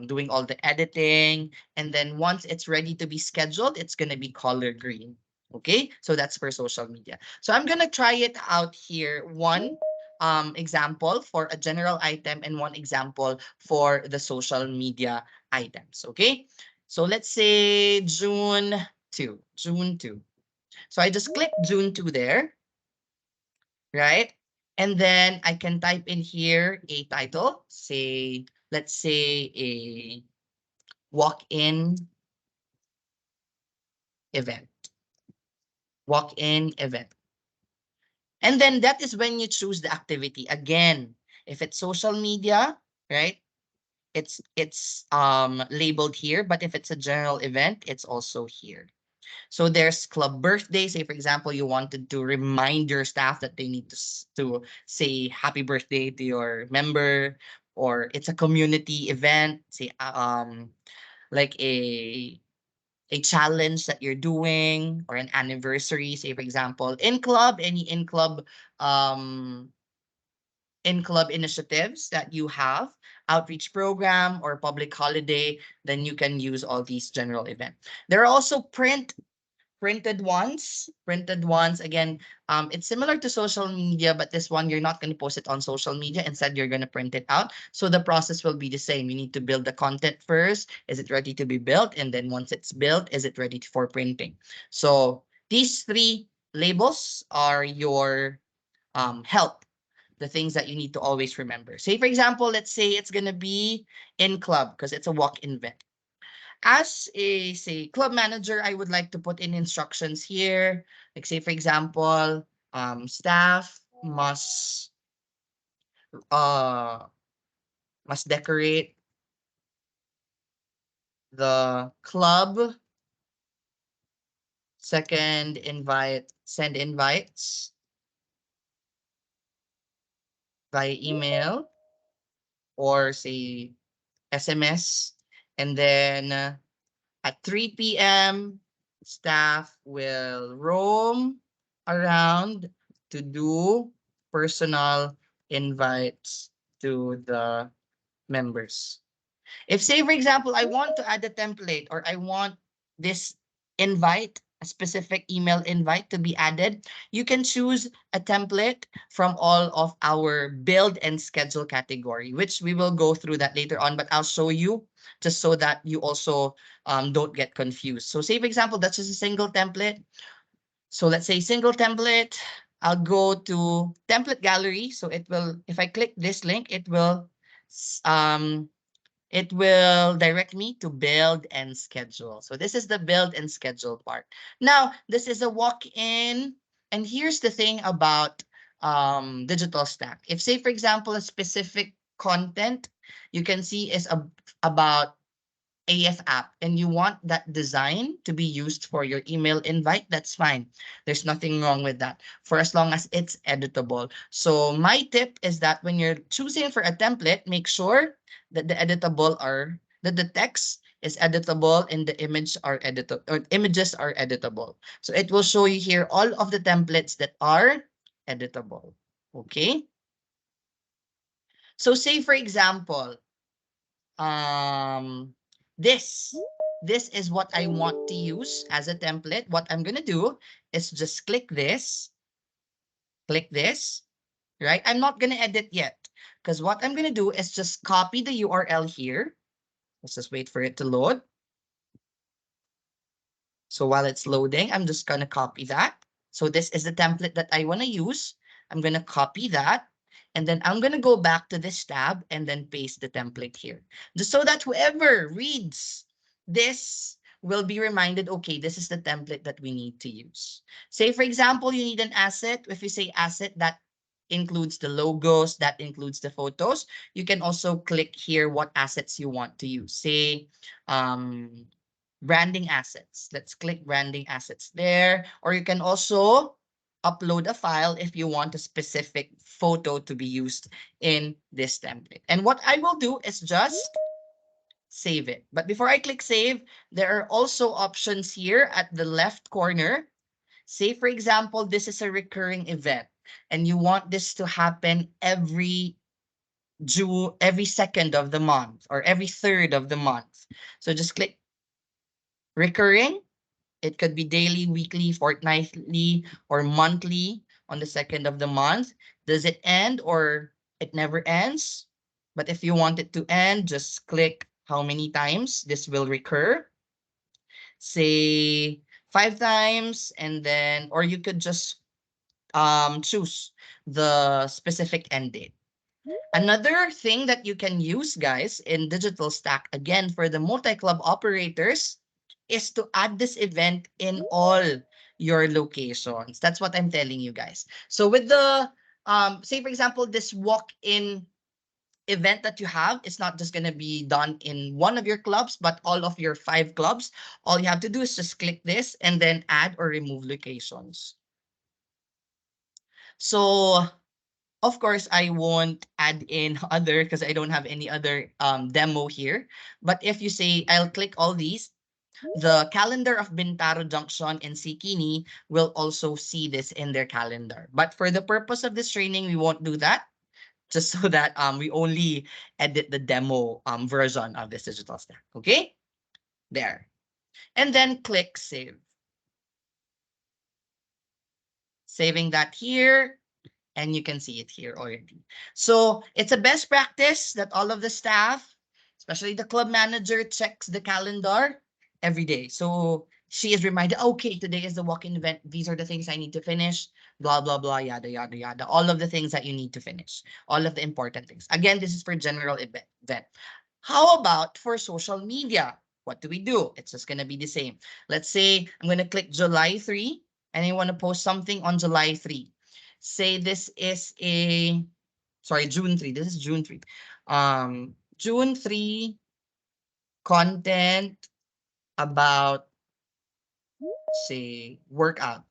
doing all the editing, and then once it's ready to be scheduled, it's gonna be color green. Okay, so that's for social media. So I'm gonna try it out here. One example for a general item and one example for the social media items. Okay, so let's say June 2, June 2. So I just click June 2 there, right? And then I can type in here a title, say, let's say a walk-in event, walk-in event. And then that is when you choose the activity. Again, if it's social media, right? It's labeled here, but if it's a general event, it's also here. So there's club birthday. Say, for example, you wanted to remind your staff that they need to say happy birthday to your member, or it's a community event, say, like a challenge that you're doing, or an anniversary, say, for example, any um in club initiatives that you have, outreach program or public holiday, then you can use all these general event. There are also printed ones. Again, it's similar to social media, but this one you're not going to post it on social media. Instead, you're going to print it out. So the process will be the same. You need to build the content first. Is it ready to be built? And then once it's built, is it ready for printing? So these three labels are your help, the things that you need to always remember. Say, for example, let's say it's going to be in club because it's a walk-in event. As a, say, club manager, I would like to put in instructions here. Like, say, for example, staff uh must decorate the club. Second, send invites via email or say SMS. And then at 3 p.m., staff will roam around to do personal invites to the members. If, say, for example, I want to add a template, or I want this invite, a specific email invite to be added, you can choose a template from all of our build and schedule category, which we will go through that later on, but I'll show you just so that you also don't get confused. So say, for example, that's just a single template. So let's say single template. I'll go to template gallery. So it will, if I click this link, it will direct me to build and schedule. So this is the build and schedule part. Now, this is a walk-in. And here's the thing about digital stack. If, say, for example, a specific content you can see is about AF app and you want that design to be used for your email invite, that's fine. There's nothing wrong with that for as long as it's editable. So my tip is that when you're choosing for a template, make sure that the text is editable and the images are editable. So it will show you here all of the templates that are editable. Okay. So say, for example, um this this is what I want to use as a template. What I'm going to do is just click this, right? I'm not going to edit yet because what I'm going to do is just copy the URL here. Let's just wait for it to load. So while it's loading, I'm just going to copy that. So this is the template that I want to use. I'm going to copy that. And then I'm going to go back to this tab and then paste the template here. Just so that whoever reads this will be reminded, okay, this is the template that we need to use. Say, for example, you need an asset. If you say asset, that includes the logos, that includes the photos. You can also click here what assets you want to use. Say, branding assets. Let's click branding assets there. Or you can also upload a file if you want a specific photo to be used in this template. And what I will do is just save it. But before I click save, there are also options here at the left corner. Say, for example, this is a recurring event and you want this to happen every second of the month or every third of the month. So just click recurring. It could be daily, weekly, fortnightly, or monthly on the second of the month. Does it end or it never ends? But if you want it to end, just click how many times this will recur. Say 5 times, and then, or you could just choose the specific end date. Another thing that you can use, guys, in Digital Stack, again, for the multi-club operators, is to add this event in all your locations. That's what I'm telling you guys. So with the, say, for example, this walk-in event that you have is not just going to be done in one of your clubs, but all of your 5 clubs. All you have to do is just click this and then add or remove locations. So of course, I won't add in other because I don't have any other demo here. But if you say, I'll click all these, the calendar of Bintaro Junction and Sikini will also see this in their calendar. But for the purpose of this training, we won't do that, just so that we only edit the demo version of this digital stack. Okay, there. And then click save. Saving that here, and you can see it here already. So it's a best practice that all of the staff, especially the club manager, checks the calendar every day. So she is reminded, okay, today is the walk-in event. These are the things I need to finish, blah, blah, blah, yada, yada, yada. All of the things that you need to finish, all of the important things. Again, this is for general event. How about for social media? What do we do? It's just going to be the same. Let's say I'm going to click July 3 and I want to post something on July 3. Say this is a, sorry, June 3. This is June 3. June 3 content about, say, workout.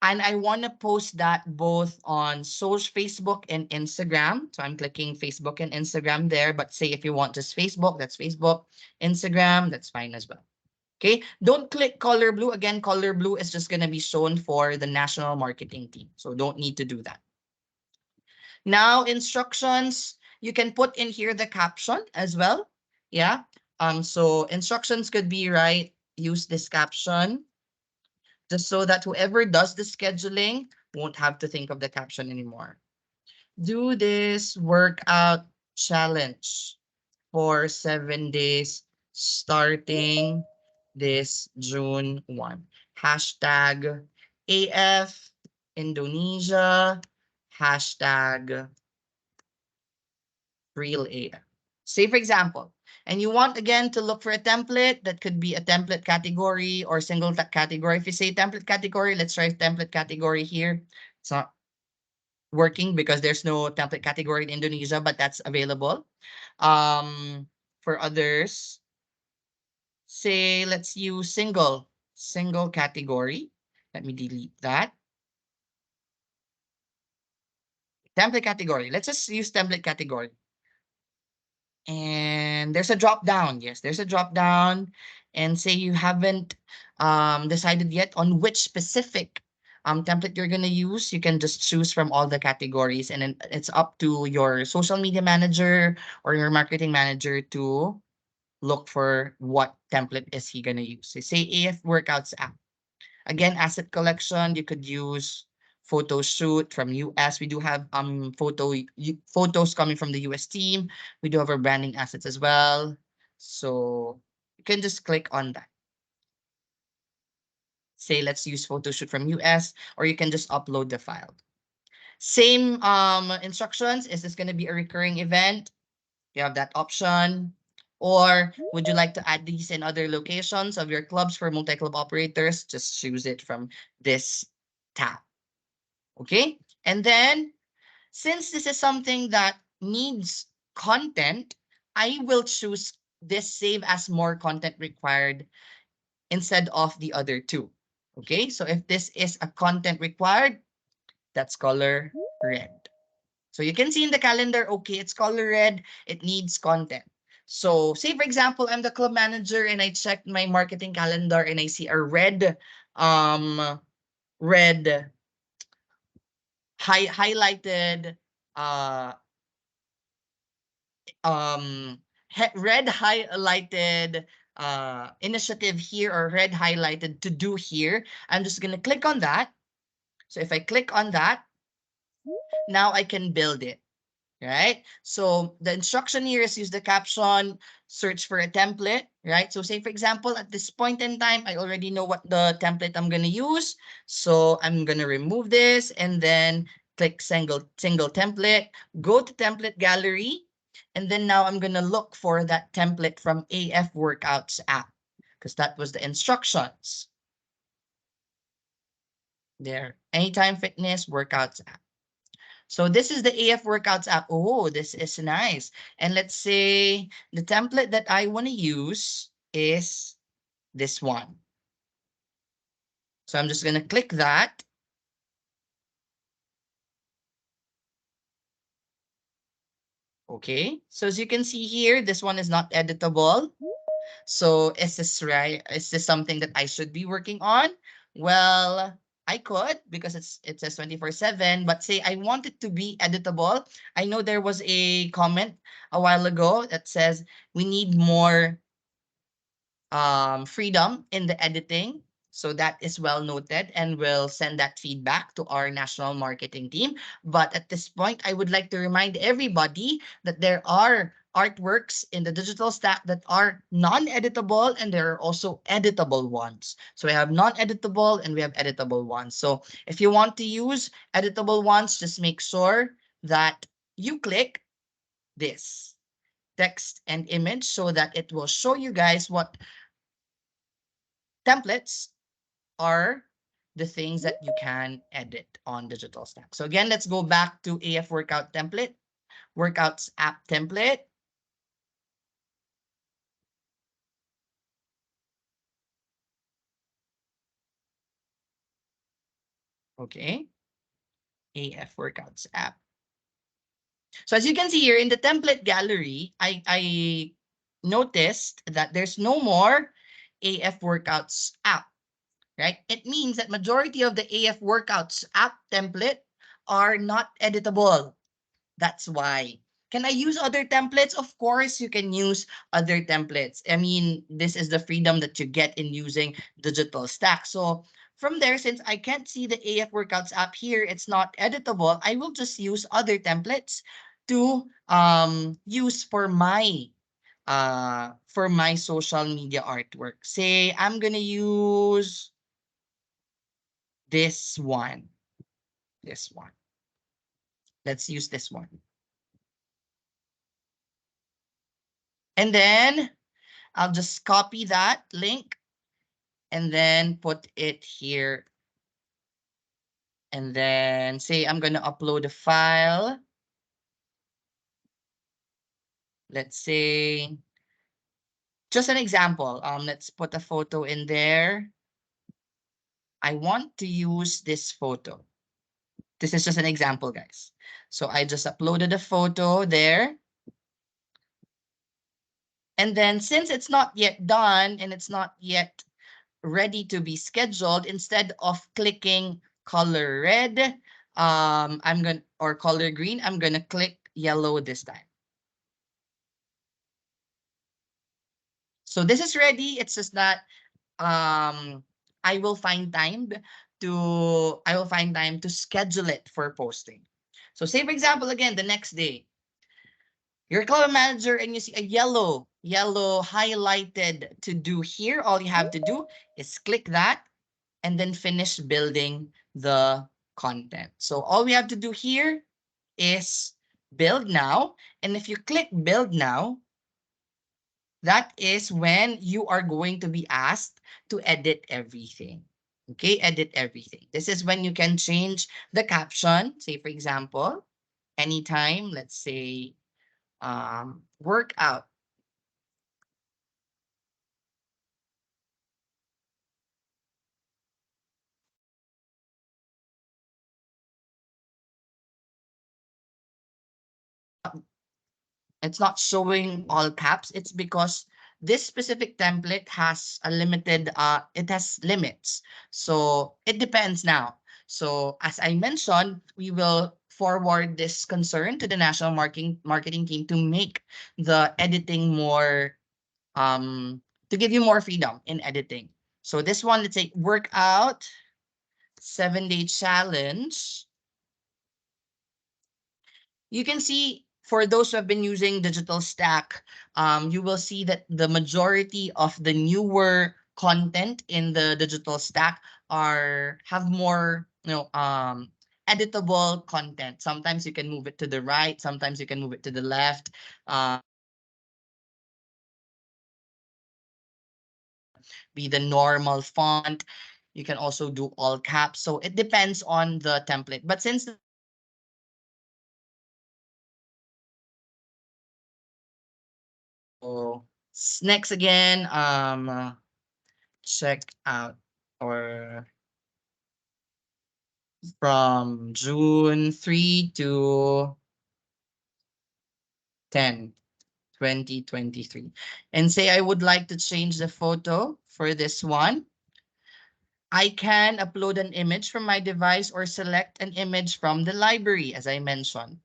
And I want to post that both on social Facebook and Instagram. So I'm clicking Facebook and Instagram there. But say if you want just Facebook, that's Facebook. Instagram, that's fine as well. Okay, don't click color blue. Again, color blue is just going to be shown for the national marketing team. So don't need to do that. Now, instructions, you can put in here the caption as well. Yeah. So instructions could be, right, use this caption just so that whoever does the scheduling won't have to think of the caption anymore. Do this workout challenge for 7 days starting this June 1. Hashtag AF Indonesia, hashtag real AF. Say, for example, and you want again to look for a template, that could be a template category or single category. If you say template category, let's try template category here. It's not working because there's no template category in Indonesia, but that's available. For others, say, let's use single category. Let me delete that. Template category. Let's just use template category. And there's a drop down. Yes, there's a drop down. And say you haven't decided yet on which specific template you're going to use, you can just choose from all the categories. And then it's up to your social media manager or your marketing manager to look for what template is he going to use. So say AF Workouts app. Again, asset collection, you could use photo shoot from US. We do have photos coming from the US team. We do have our branding assets as well. So you can just click on that. Say let's use photo shoot from US, or you can just upload the file. Same instructions. Is this going to be a recurring event? You have that option. Or would you like to add these in other locations of your clubs for multi-club operators? Just choose it from this tab. Okay. And then since this is something that needs content, I will choose this save as more content required instead of the other two. Okay. So if this is a content required, that's color red. So you can see in the calendar, okay, it's color red, it needs content. So say for example, I'm the club manager and I checked my marketing calendar and I see a red red highlighted uh red highlighted initiative here, or red highlighted to do here. I'm just going to click on that. So if I click on that, now I can build it. Right? So the instruction here is use the caption, search for a template, right? So say for example, at this point in time, I already know what the template I'm going to use. So I'm going to remove this and then click single template, go to template gallery. And then now I'm going to look for that template from AF Workouts app because that was the instructions. There, Anytime Fitness Workouts app. So this is the AF Workouts app. Oh, this is nice. And let's say the template that I want to use is this one. So I'm just going to click that. Okay. So as you can see here, this one is not editable. So is this right? Is this something that I should be working on? Well, I could because it says 24/7, but say I want it to be editable. I know there was a comment a while ago that says we need more freedom in the editing. So that is well noted, and we'll send that feedback to our national marketing team. But at this point, I would like to remind everybody that there are artworks in the digital stack that are non-editable, and there are also editable ones. So we have non-editable and we have editable ones. So if you want to use editable ones, just make sure that you click this text and image so that it will show you guys what templates are the things that you can edit on Digital Stack. So again, let's go back to AF Workout template, Workouts app template. Okay, AF Workouts app. So as you can see here in the template gallery, I noticed that there's no more AF Workouts app, right? It means that majority of the AF Workouts app template are not editable. That's why. Can I use other templates? Of course, you can use other templates. I mean, this is the freedom that you get in using Digital Stack. So from there, since I can't see the AF Workouts app here, it's not editable, I will just use other templates to use for my social media artwork. Say I'm gonna use this one. This one. Let's use this one. And then I'll just copy that link and then put it here. And then say I'm going to upload a file. Let's say, just an example. Let's put a photo in there. I want to use this photo. This is just an example, guys. So I just uploaded a photo there. And then since it's not yet done and it's not yet ready to be scheduled, instead of clicking color red, or color green, I'm gonna click yellow this time. So this is ready. It's just that I will find time to schedule it for posting. So say for example, again, the next day, you're a club manager and you see a yellow highlighted to do here. All you have to do is click that and then finish building the content. So all we have to do here is build now. And if you click build now, that is when you are going to be asked to edit everything. Okay, edit everything. This is when you can change the caption. Say, for example, anytime, let's say, workout. It's not showing all caps. It's because this specific template has a limited, it has limits. So it depends now. So as I mentioned, we will forward this concern to the national marketing team to make the editing more, to give you more freedom in editing. So this one, let's say workout 7-day challenge. You can see for those who have been using Digital Stack, you will see that the majority of the newer content in the Digital Stack have more, editable content. Sometimes you can move it to the right, sometimes you can move it to the left. Be the normal font. You can also do all caps. So it depends on the template. But since Next again, check out or from June 3 to 10, 2023. And say I would like to change the photo for this one. I can upload an image from my device or select an image from the library, as I mentioned.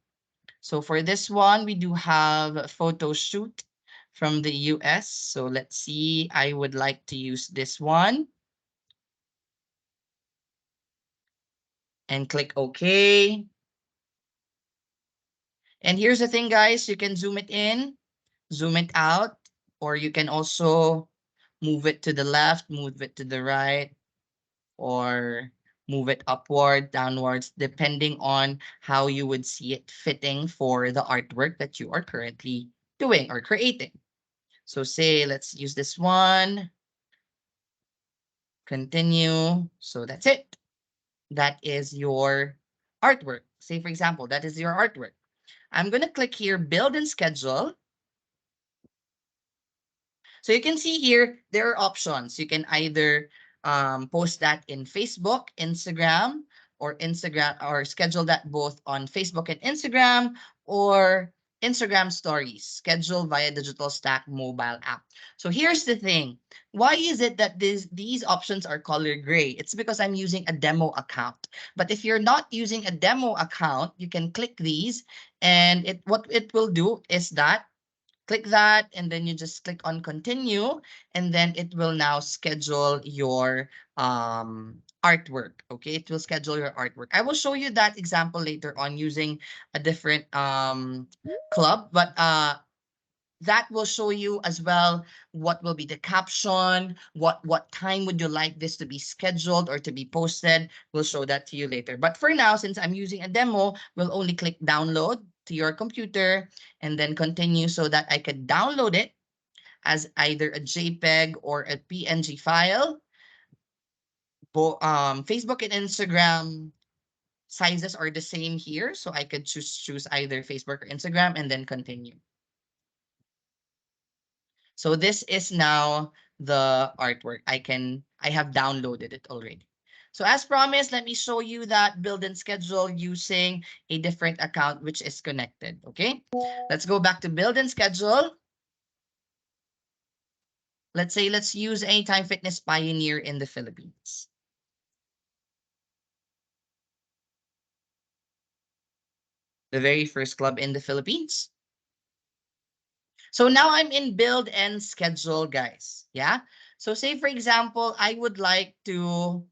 So for this one, we do have a photo shoot from the US. So let's see, I would like to use this one. And click OK. And here's the thing, guys, you can zoom it in, zoom it out, or you can also move it to the left, move it to the right, or move it upward, downwards, depending on how you would see it fitting for the artwork that you are currently doing or creating. So say, let's use this one. Continue. So that's it. That is your artwork. Say, for example, that is your artwork. I'm going to click here, build and schedule. So you can see here, there are options. You can either post that in Facebook, Instagram, or schedule that both on Facebook and Instagram, or Instagram stories, schedule via Digital Stack mobile app. So here's the thing. Why is it that these options are color gray? It's because I'm using a demo account. But if you're not using a demo account, you can click these, and what it will do is that click that, and then you just click on continue, and then it will now schedule your artwork. Okay, it will schedule your artwork. I will show you that example later on using a different club, but that will show you as well what will be the caption, what time would you like this to be scheduled or to be posted. We'll show that to you later. But for now, since I'm using a demo, we'll only click download to your computer and then continue so that I could download it as either a JPEG or a PNG file. Facebook and Instagram sizes are the same here, so I could choose either Facebook or Instagram and then continue. So this is now the artwork. I have downloaded it already. So as promised, let me show you that build and schedule using a different account which is connected. Okay, let's go back to build and schedule. Let's say let's use Anytime Fitness Pioneer in the Philippines. The very first club in the Philippines. So now I'm in build and schedule, guys. Yeah. So say, for example, I would like to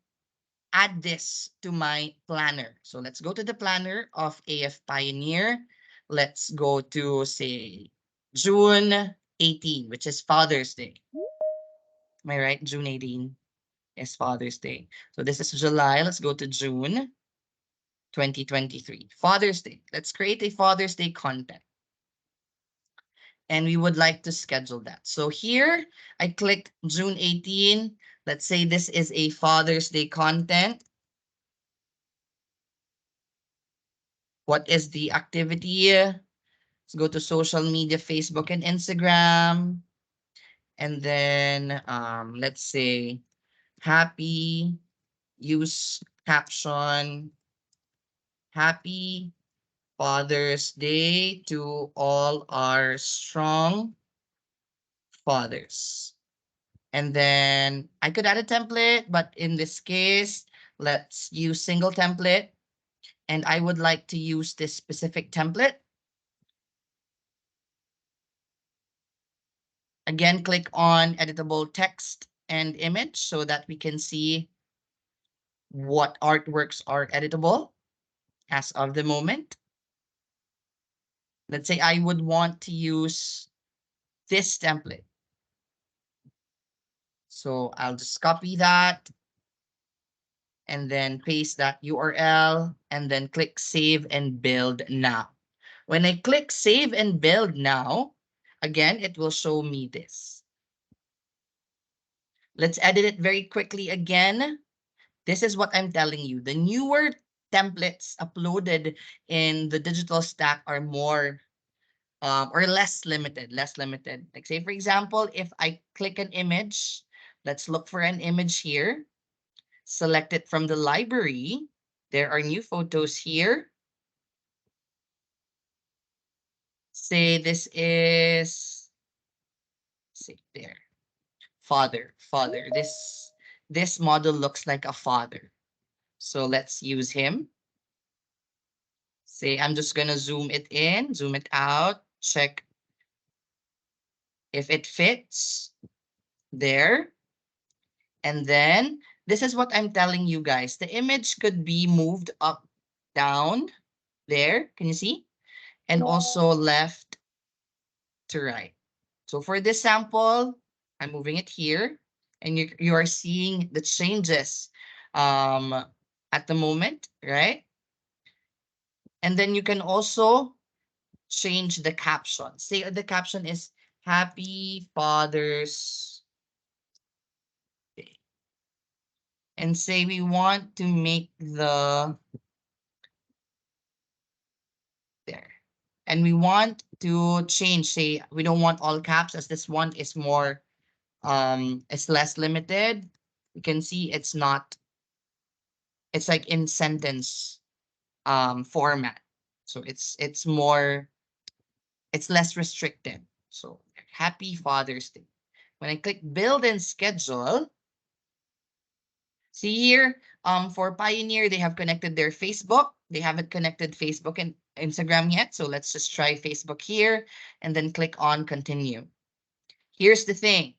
add this to my planner. So let's go to the planner of AF Pioneer. Let's go to, say, June 18, which is Father's Day. Am I right? June 18 is Father's Day. So this is July. Let's go to June 2023. Father's Day. Let's create a Father's Day content. And we would like to schedule that. So here I clicked June 18. Let's say this is a Father's Day content. What is the activity? Let's go to social media, Facebook and Instagram. And then let's say happy, use caption, happy Father's Day to all our strong fathers. And then I could add a template, but in this case, let's use single template. And I would like to use this specific template. Again, click on editable text and image so that we can see what artworks are editable as of the moment. Let's say I would want to use this template. So I'll just copy that and then paste that URL and then click save and build now. When I click save and build now, again, it will show me this. Let's edit it very quickly again. This is what I'm telling you. The newer templates uploaded in the digital stack are more or less limited, less limited. Like say, for example, if I click an image, let's look for an image here, select it from the library. There are new photos here. Say this is, say there, father. This model looks like a father. So let's use him. Say, I'm just gonna zoom it in, zoom it out, check if it fits there. And then this is what I'm telling you guys. The image could be moved up, down, there. Can you see? And also left to right. So for this sample, I'm moving it here. And you are seeing the changes at the moment, right? And then you can also change the caption. Say the caption is Happy Father's Day. And say we want to make the there. And we want to change, say we don't want all caps as this one is more it's less limited. You can see it's not, it's like in sentence format. So it's more, it's less restricted. So Happy Father's Day. When I click build and schedule, see here, for Pioneer, they have connected their Facebook. They haven't connected Facebook and Instagram yet. So let's just try Facebook here and then click on continue. Here's the thing.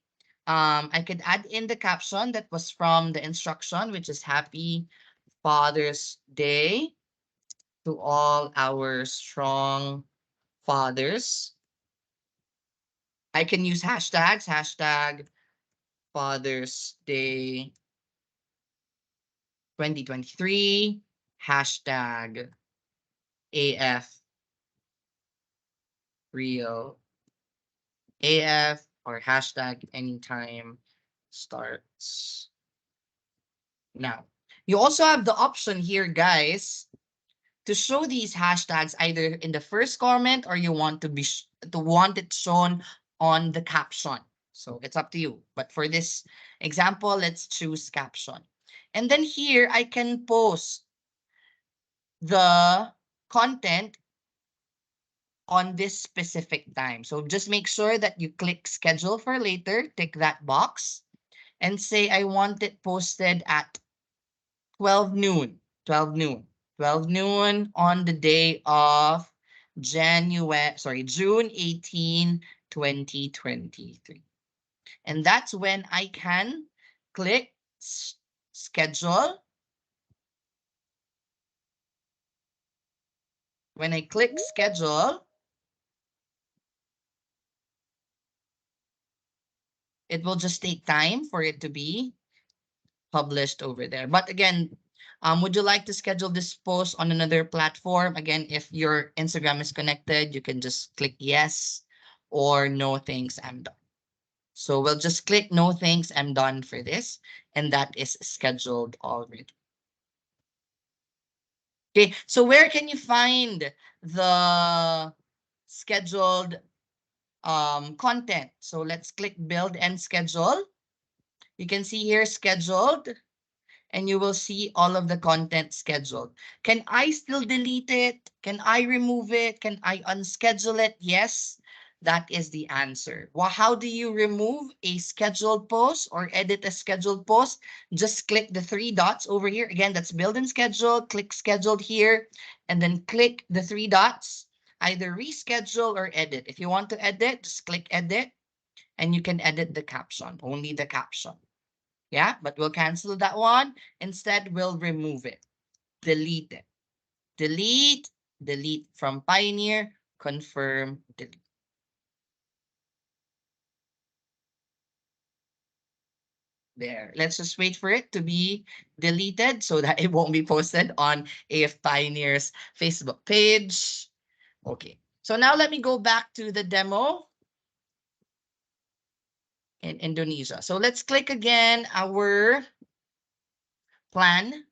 I could add in the caption that was from the instruction, which is Happy Father's Day to all our strong fathers. I can use hashtags, hashtag Father's Day 2023, hashtag AF real AF, or hashtag anytime starts now. You also have the option here, guys, to show these hashtags either in the first comment or you want to be to want it shown on the caption. So it's up to you. But for this example, let's choose caption. And then here I can post the content on this specific time. So just make sure that you click schedule for later, tick that box, and say I want it posted at 12 noon, 12 noon, 12 noon on the day of June 18, 2023. And that's when I can click schedule. When I click schedule, it will just take time for it to be published over there. But again, would you like to schedule this post on another platform? Again, if your Instagram is connected, you can just click yes or no thanks, I'm done. So we'll just click no thanks, I'm done for this. And that is scheduled already. Okay, so where can you find the scheduled content? So let's click build and schedule. You can see here scheduled, and you will see all of the content scheduled. Can I still delete it? Can I remove it? Can I unschedule it? Yes, that is the answer. Well, how do you remove a scheduled post or edit a scheduled post? Just click the three dots over here. Again, that's build and schedule. Click scheduled here, and then click the three dots. Either reschedule or edit. If you want to edit, just click edit, and you can edit the caption, only the caption. Yeah, but we'll cancel that one. Instead, we'll remove it, delete it. Delete, delete from Pioneer, confirm, delete. There. Let's just wait for it to be deleted so that it won't be posted on AF Pioneer's Facebook page. Okay. So now let me go back to the demo in Indonesia. So let's click again our plan.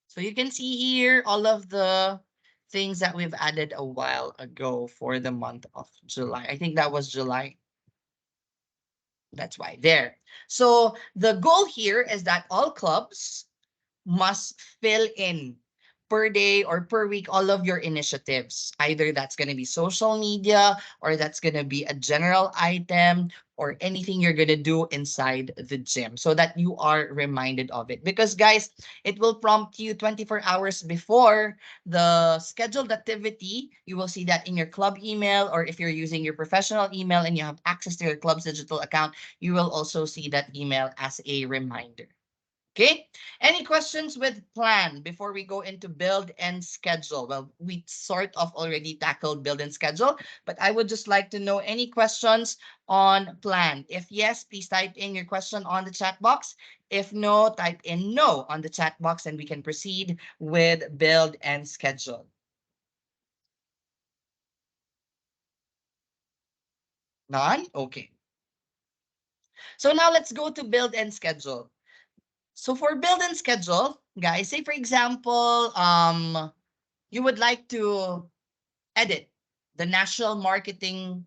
So you can see here all of the things that we've added a while ago for the month of July. I think that was July. That's why there. So the goal here is that all clubs must fill in per day or per week all of your initiatives. Either that's going to be social media or that's going to be a general item or anything you're going to do inside the gym so that you are reminded of it. Because, guys, it will prompt you 24 hours before the scheduled activity. You will see that in your club email, or if you're using your professional email and you have access to your club's digital account, you will also see that email as a reminder. Okay. Any questions with plan before we go into build and schedule? Well, we sort of already tackled build and schedule, but I would just like to know any questions on plan. If yes, please type in your question on the chat box. If no, type in no on the chat box and we can proceed with build and schedule. None? Okay. So now let's go to build and schedule. So for build and schedule, guys, say for example, you would like to edit the national marketing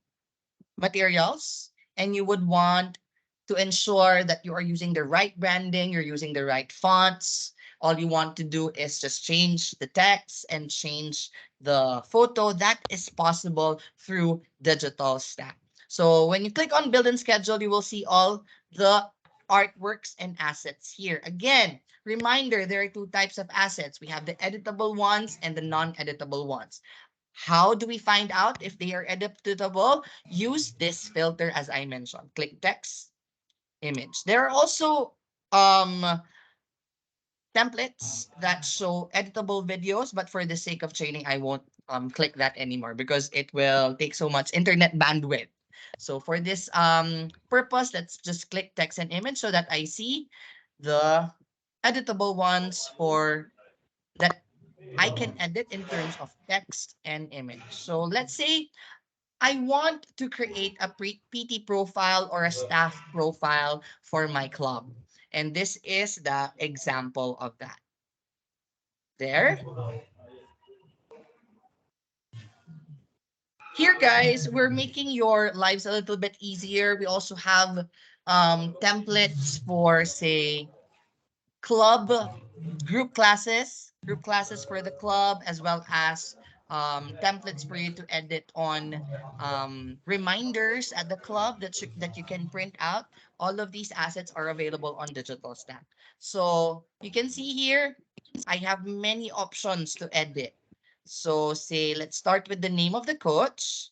materials and you would want to ensure that you are using the right branding, you're using the right fonts. All you want to do is just change the text and change the photo. That is possible through Digital Stack. So when you click on build and schedule, you will see all the artworks and assets here. Again, reminder, there are two types of assets. We have the editable ones and the non-editable ones. How do we find out if they are editable? Use this filter as I mentioned. Click text, image. There are also templates that show editable videos, but for the sake of training, I won't click that anymore because it will take so much internet bandwidth. So for this purpose, let's just click text and image so that I see the editable ones for that I can edit in terms of text and image. So let's say I want to create a PT profile or a staff profile for my club. And this is the example of that. There. Here, guys, we're making your lives a little bit easier. We also have templates for, say, club group classes for the club, as well as templates for you to edit on reminders at the club that you can print out. All of these assets are available on Digital Stack. So you can see here, I have many options to edit. So say, let's start with the name of the coach.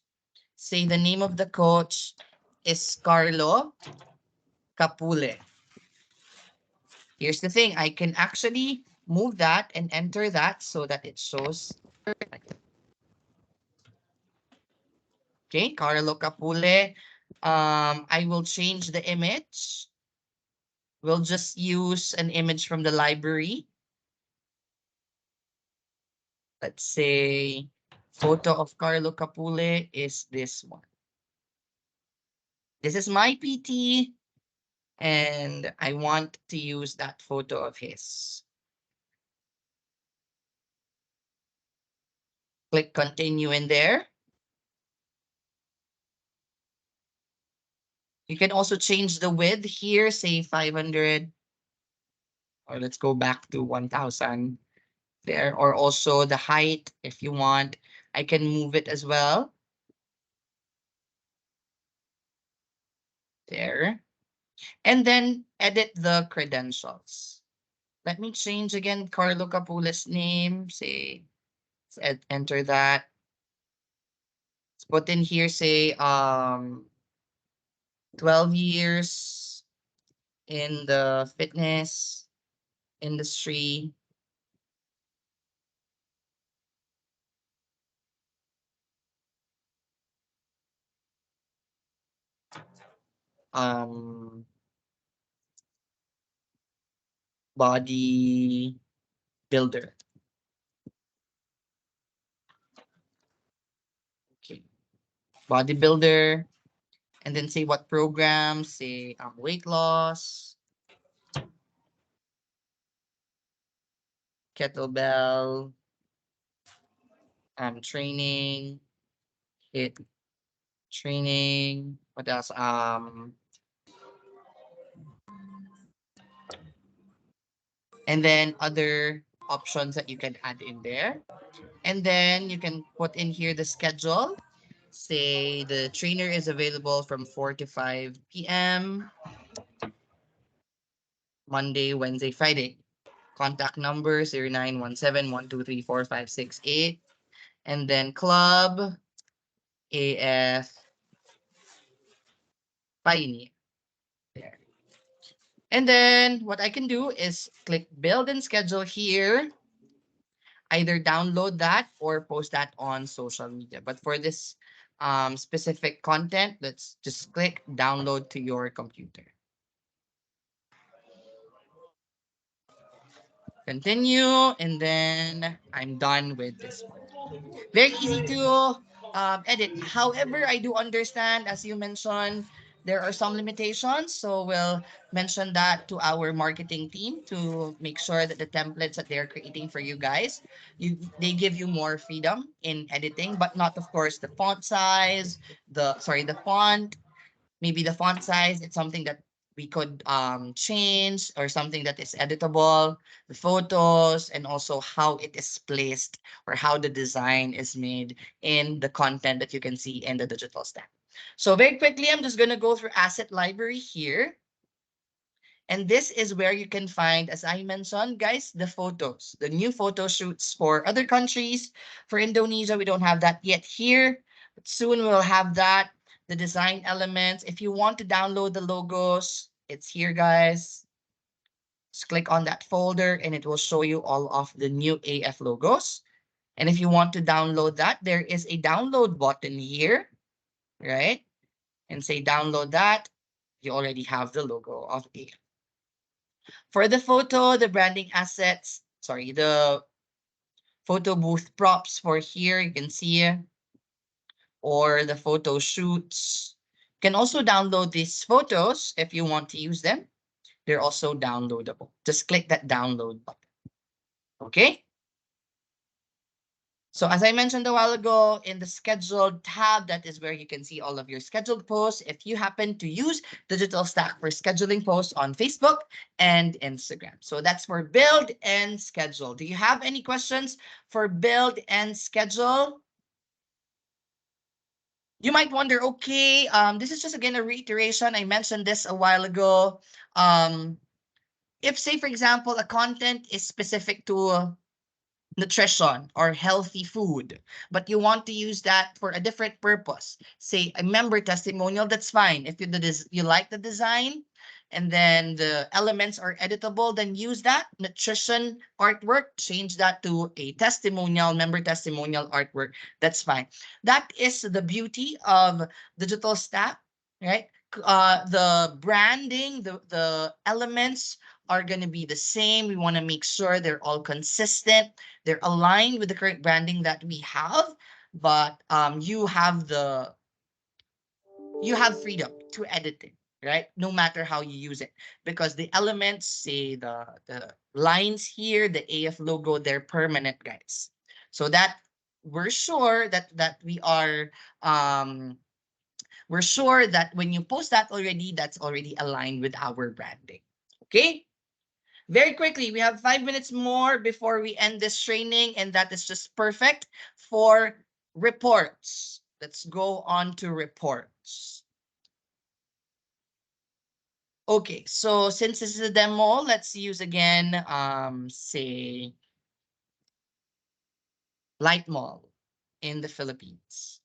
Say the name of the coach is Carlo Capule. Here's the thing, I can actually move that and enter that so that it shows like that. Okay, Carlo Capule. I will change the image. We'll just use an image from the library. Let's say photo of Carlo Capule is this one. This is my PT, and I want to use that photo of his. Click continue in there. You can also change the width here, say 500, or let's go back to 1000 there, or also the height if you want. I can move it as well. There. And then edit the credentials. Let me change again Carlo Capule's name. Say, let's enter that. Let's put in here, say, 12 years in the fitness industry. Um, body builder. Okay. Bodybuilder. And then say what programs, say weight loss, kettlebell, training, it training, what else? And then other options that you can add in there. And then you can put in here the schedule. Say the trainer is available from 4 to 5 p.m. Monday, Wednesday, Friday. Contact number 0917-123-4568. And then club AF Pioneer. There. And then what I can do is click build and schedule here. Either download that or post that on social media. But for this specific content, let's just click download to your computer. Continue, and then I'm done with this one. Very easy to edit. However, I do understand, as you mentioned, there are some limitations. So we'll mention that to our marketing team to make sure that the templates that they're creating for you guys, they give you more freedom in editing, but not, of course, the font size, the font, maybe the font size. It's something that we could change or something that is editable, the photos, and also how it is placed or how the design is made in the content that you can see in the digital stack. So very quickly, I'm just going to go through asset library here. And this is where you can find, as I mentioned, guys, the photos, the new photo shoots for other countries. For Indonesia, we don't have that yet here, but soon we'll have that. The design elements. If you want to download the logos, it's here, guys. Just click on that folder and it will show you all of the new AF logos. And if you want to download that, there is a download button here, right? And say download that. You already have the logo of AF. For the photo, the branding assets, sorry, the photo booth props for here, you can see, or the photo shoots. You can also download these photos if you want to use them. They're also downloadable. Just click that download button. Okay? So as I mentioned a while ago, in the scheduled tab, that is where you can see all of your scheduled posts. If you happen to use Digital Stack for scheduling posts on Facebook and Instagram. So that's for build and schedule. Do you have any questions for build and schedule? You might wonder, okay, this is just again a reiteration. I mentioned this a while ago. If say, for example, a content is specific to nutrition or healthy food, but you want to use that for a different purpose, say a member testimonial, that's fine. If you like the design and then the elements are editable, then use that nutrition artwork, change that to a testimonial, member testimonial artwork. That's fine. That is the beauty of Digital Stack, right? The branding, the elements are going to be the same. We want to make sure they're all consistent. They're aligned with the current branding that we have, but you have freedom to edit it, right? No matter how you use it, because the elements, say the lines here, the AF logo, they're permanent, guys. So that we're sure that we're sure that when you post that already, that's already aligned with our branding. Okay. Very quickly, we have 5 minutes more before we end this training, and that is just perfect for reports. Let's go on to reports. Okay, so since this is a demo, let's use again, say, Light Mall in the Philippines.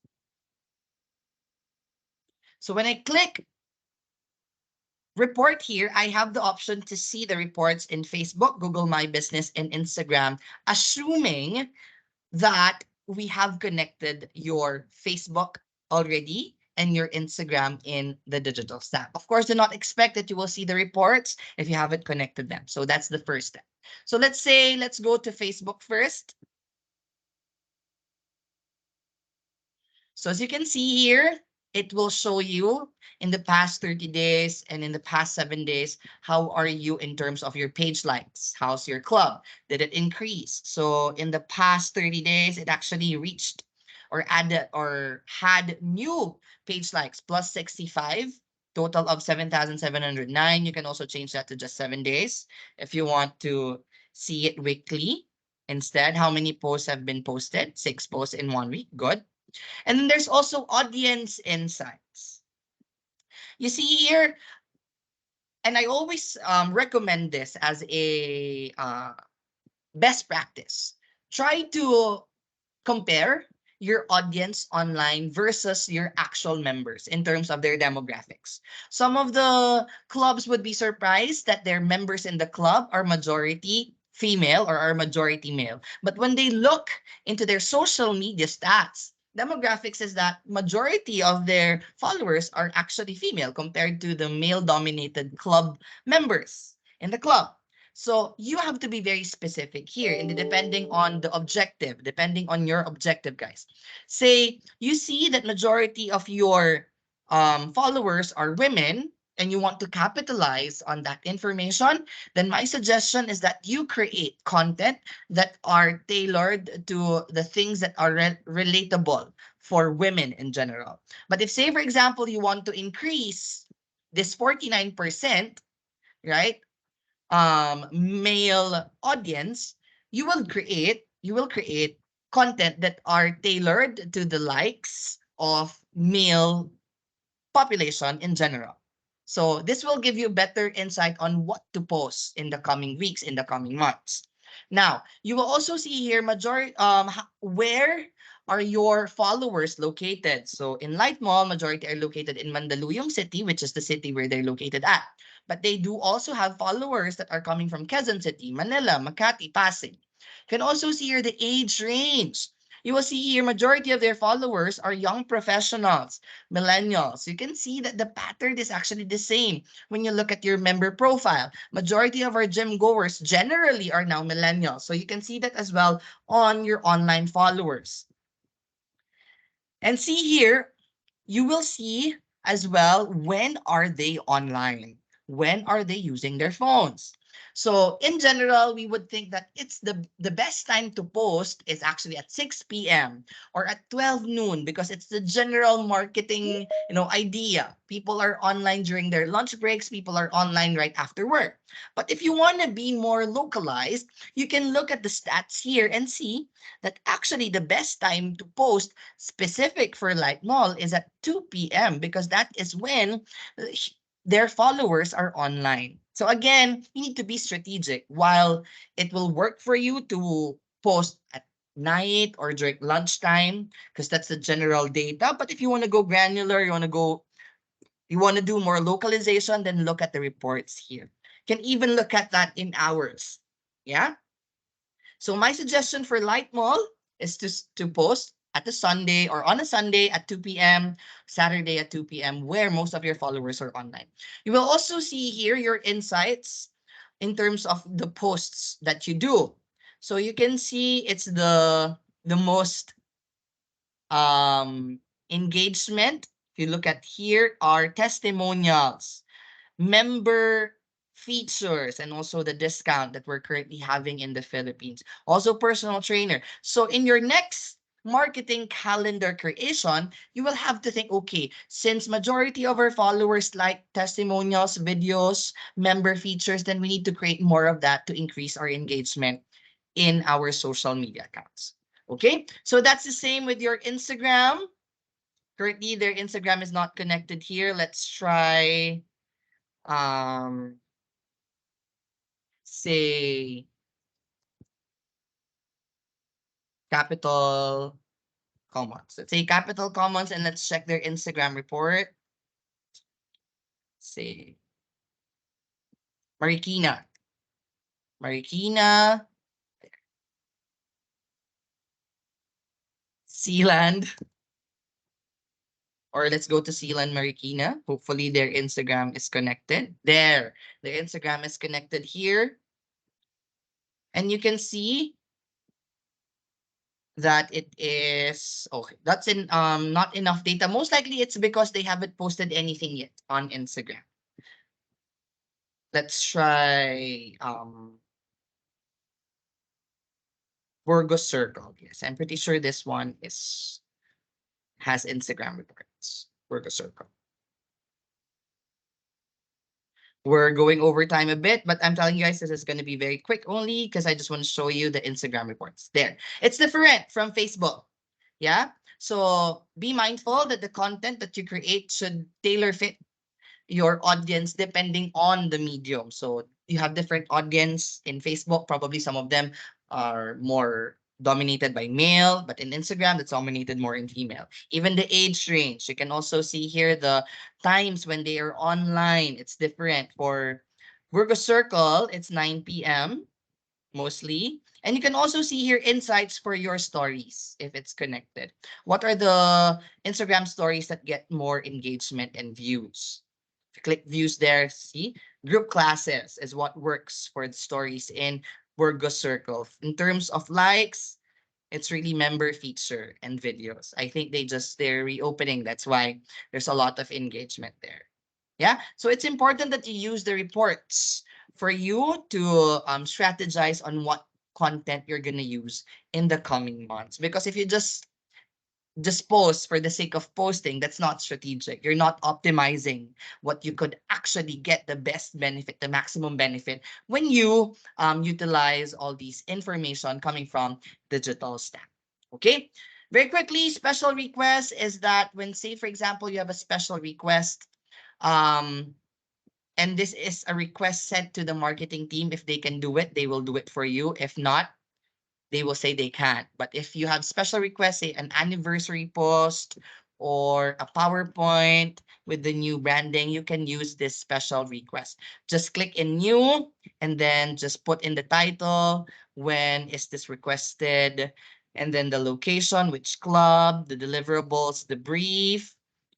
So when I click report here, I have the option to see the reports in Facebook, Google My Business, and Instagram, assuming that we have connected your Facebook already and your Instagram in the Digital Stack. Of course, do not expect that you will see the reports if you haven't connected them. So that's the first step. So let's go to Facebook first. So as you can see here, it will show you in the past 30 days and in the past 7 days, how are you in terms of your page likes? How's your club? Did it increase? So in the past 30 days, it actually reached or added or had new page likes plus 65, total of 7,709. You can also change that to just 7 days if you want to see it weekly. Instead, how many posts have been posted? 6 posts in 1 week. Good. And then there's also audience insights. You see here, and I always recommend this as a best practice. Try to compare your audience online versus your actual members in terms of their demographics. Some of the clubs would be surprised that their members in the club are majority female or are majority male. But when they look into their social media stats, demographics is that majority of their followers are actually female compared to the male dominated club members in the club. So you have to be very specific here and depending on the objective, depending on your objective, guys. Say you see that majority of your followers are women and you want to capitalize on that information, then my suggestion is that you create content that are tailored to the things that are relatable for women in general. But if say, for example, you want to increase this 49%, right? Male audience, you will create content that are tailored to the likes of male population in general. So this will give you better insight on what to post in the coming weeks, in the coming months. Now, you will also see here majority where are your followers located. So in Light Mall, majority are located in Mandaluyong City, which is the city where they're located at. But they do also have followers that are coming from Quezon City, Manila, Makati, Pasig. You can also see here the age range. You will see here majority of their followers are young professionals, millennials. You can see that the pattern is actually the same when you look at your member profile. Majority of our gym goers generally are now millennials. So you can see that as well on your online followers. And see here, you will see as well when are they online? When are they using their phones? So in general, we would think that it's the best time to post is actually at 6 p.m. or at 12 noon because it's the general marketing, idea. People are online during their lunch breaks, people are online right after work. But if you want to be more localized, you can look at the stats here and see that actually the best time to post specific for Light Mall is at 2 p.m. because that is when their followers are online. So again, you need to be strategic. While it will work for you to post at night or during lunchtime, because that's the general data. But if you want to go granular, you want to do more localization, then look at the reports here. Can even look at that in hours. Yeah. So my suggestion for Light Mall is to post at a Sunday or on a Sunday at 2 p.m., Saturday at 2 p.m., where most of your followers are online. You will also see here your insights in terms of the posts that you do. So you can see it's the most um engagement. If you look at here, are testimonials, member features, and also the discount that we're currently having in the Philippines. Also personal trainer. So in your next marketing calendar creation, you will have to think, okay, since majority of our followers like testimonials, videos, member features, then we need to create more of that to increase our engagement in our social media accounts. Okay, so that's the same with your Instagram. Currently, their Instagram is not connected here. Let's try um say Capital Commons. Let's say Capital Commons and let's check their Instagram report. Say Marikina. Marikina, Sealand, or let's go to Sealand Marikina. Hopefully their Instagram is connected. There, their Instagram is connected here. And you can see that it is okay. That's in not enough data. Most likely it's because they haven't posted anything yet on Instagram. Let's try Burgos Circle. Yes, I'm pretty sure this one is has Instagram reports. Burgos Circle. We're going over time a bit, but I'm telling you guys this is going to be very quick only because I just want to show you the Instagram reports. There. It's different from Facebook. Yeah. So be mindful that the content that you create should tailor fit your audience depending on the medium. So you have different audience in Facebook. Probably some of them are more dominated by male, but in Instagram, that's dominated more in female. Even the age range, you can also see here the times when they are online. It's different. For Virgo Circle, it's 9 p.m. mostly. And you can also see here insights for your stories if it's connected. What are the Instagram stories that get more engagement and views? Click views there, see group classes is what works for the stories in Burgos Circle. In terms of likes, it's really member feature and videos. I think they're reopening. That's why there's a lot of engagement there. Yeah. So it's important that you use the reports for you to strategize on what content you're gonna use in the coming months. Because if you just post for the sake of posting, that's not strategic. You're not optimizing what you could actually get the best benefit, the maximum benefit when you utilize all these information coming from digital stack. Okay. Very quickly, special request is that when, say, for example, you have a special request, um, and this is a request sent to the marketing team. If they can do it, they will do it for you. If not, they will say they can't. But if you have special requests, say an anniversary post or a PowerPoint with the new branding, you can use this special request. Just click in new and then just put in the title, when is this requested, and then the location, which club, the deliverables, the brief,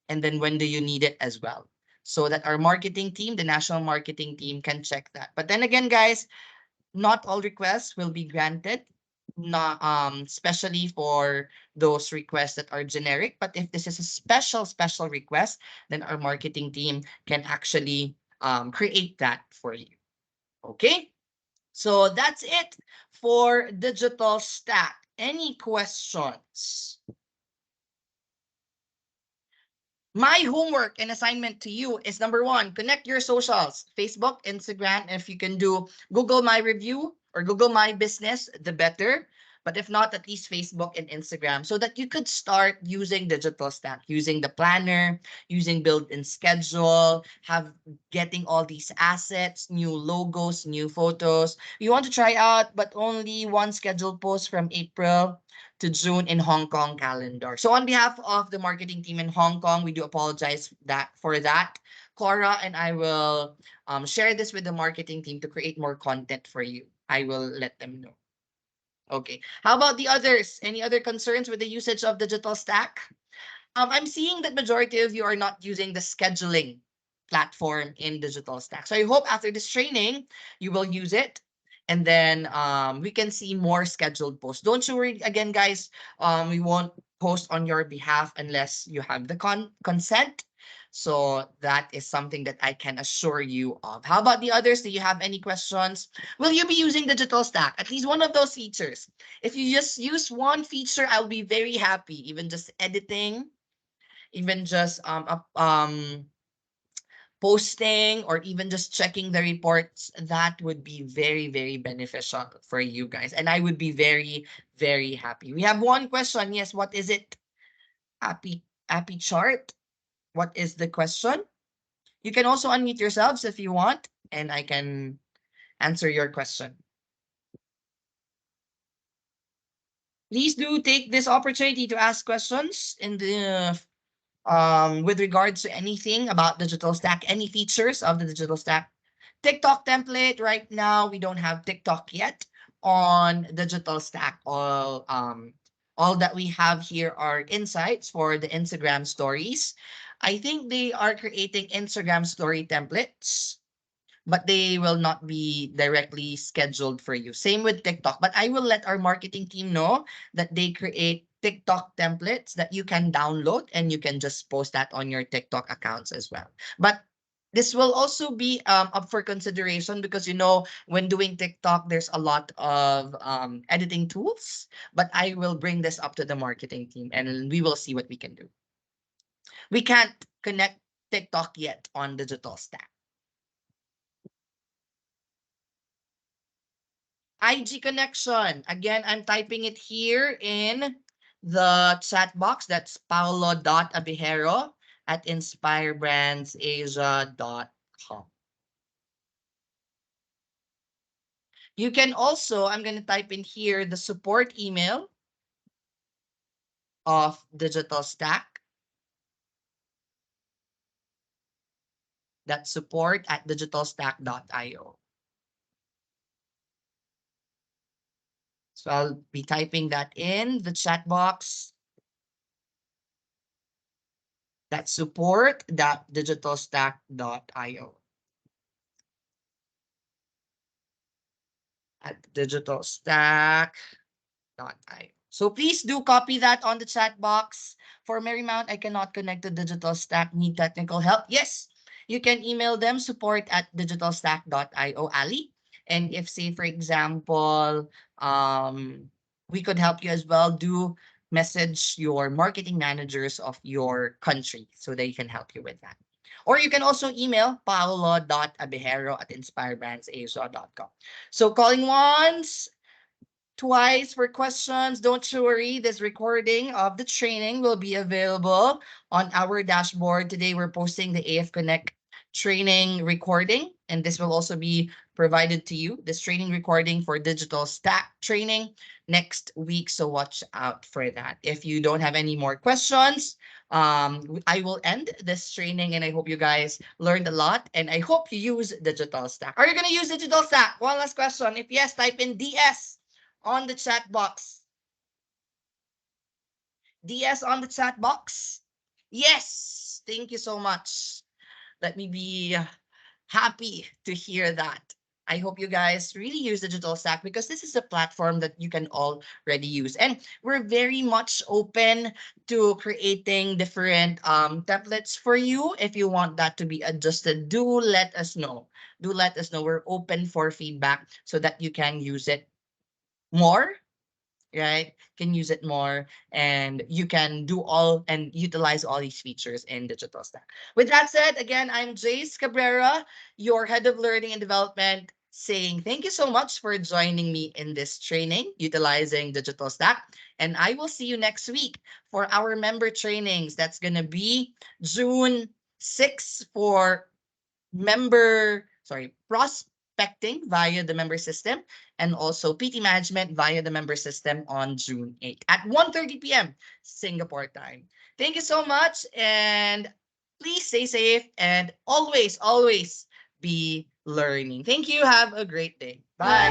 and then when do you need it as well. So that our marketing team, the national marketing team, can check that. But then again, guys, not all requests will be granted, not especially for those requests that are generic. But if this is a special request, then our marketing team can actually create that for you. Okay, so that's it for digital stack. Any questions? My homework and assignment to you is number one, connect your socials, Facebook, Instagram. And if you can do Google My Review or Google My Business, the better. But if not, at least Facebook and Instagram so that you could start using digital stack, using the planner, using build and schedule, have getting all these assets, new logos, new photos. You want to try out, but only one scheduled post from April to June in Hong Kong calendar. So on behalf of the marketing team in Hong Kong, we do apologize for that. Cora and I will share this with the marketing team to create more content for you. I will let them know. Okay. How about the others? Any other concerns with the usage of digital stack? I'm seeing that majority of you are not using the scheduling platform in digital stack. So I hope after this training, you will use it. And then we can see more scheduled posts. Don't you worry again, guys. We won't post on your behalf unless you have the consent. So that is something that I can assure you of. How about the others? Do you have any questions? Will you be using digital stack? At least one of those features. If you just use one feature, I'll be very happy. Even just editing, even just posting, or even just checking the reports, that would be very beneficial for you guys, and I would be very happy. We have one question. Yes, what is it? Happy chart, what is the question? You can also unmute yourselves if you want, and I can answer your question. Please do take this opportunity to ask questions in the with regards to anything about digital stack, any features of the digital stack. TikTok template, right now we don't have TikTok yet on digital stack. All that we have here are insights for the Instagram stories. I think they are creating Instagram story templates, but they will not be directly scheduled for you. Same with TikTok, but I will let our marketing team know that they create TikTok templates that you can download and you can just post that on your TikTok accounts as well. But this will also be up for consideration because when doing TikTok, there's a lot of editing tools. But I will bring this up to the marketing team and we will see what we can do. We can't connect TikTok yet on Digital Stack. IG connection. Again, I'm typing it here in the chat box. That's paolo.abihero at inspirebrandsasia.com. You can also, I'm going to type in here the support email of Digital Stack. That's support at digitalstack.io. So I'll be typing that in the chat box. That's support.digitalstack.io. At digitalstack.io. So please do copy that on the chat box. For Marymount, I cannot connect to Digital Stack. Need technical help? Yes, you can email them support at digitalstack.io, Ali. And if, say, for example, we could help you as well, do message your marketing managers of your country so they can help you with that. Or you can also email paolo.abejero@inspirebrandsasia.com. So calling once, twice for questions. Don't you worry, this recording of the training will be available on our dashboard. Today, we're posting the AF Connect training recording, and this will also be provided to you, this training recording for Digital Stack training next week. So watch out for that. If you don't have any more questions, I will end this training and I hope you guys learned a lot and I hope you use Digital Stack. Are you going to use Digital Stack? One last question. If yes, type in DS on the chat box. DS on the chat box. Yes. Thank you so much. Let me be happy to hear that. I hope you guys really use Digital Stack because this is a platform that you can already use. And we're very much open to creating different templates for you. If you want that to be adjusted, do let us know. Do let us know. We're open for feedback so that you can use it more, right? Can use it more and you can do all and utilize all these features in Digital Stack. With that said, again, I'm Jace Cabrera, your head of learning and development, saying thank you so much for joining me in this training utilizing Digital Stack. And I will see you next week for our member trainings. That's going to be June 6th for prospecting via the member system and also PT management via the member system on June 8th at 1:30 p.m. Singapore time. Thank you so much and please stay safe and always, always be learning. Thank you. Have a great day. Bye.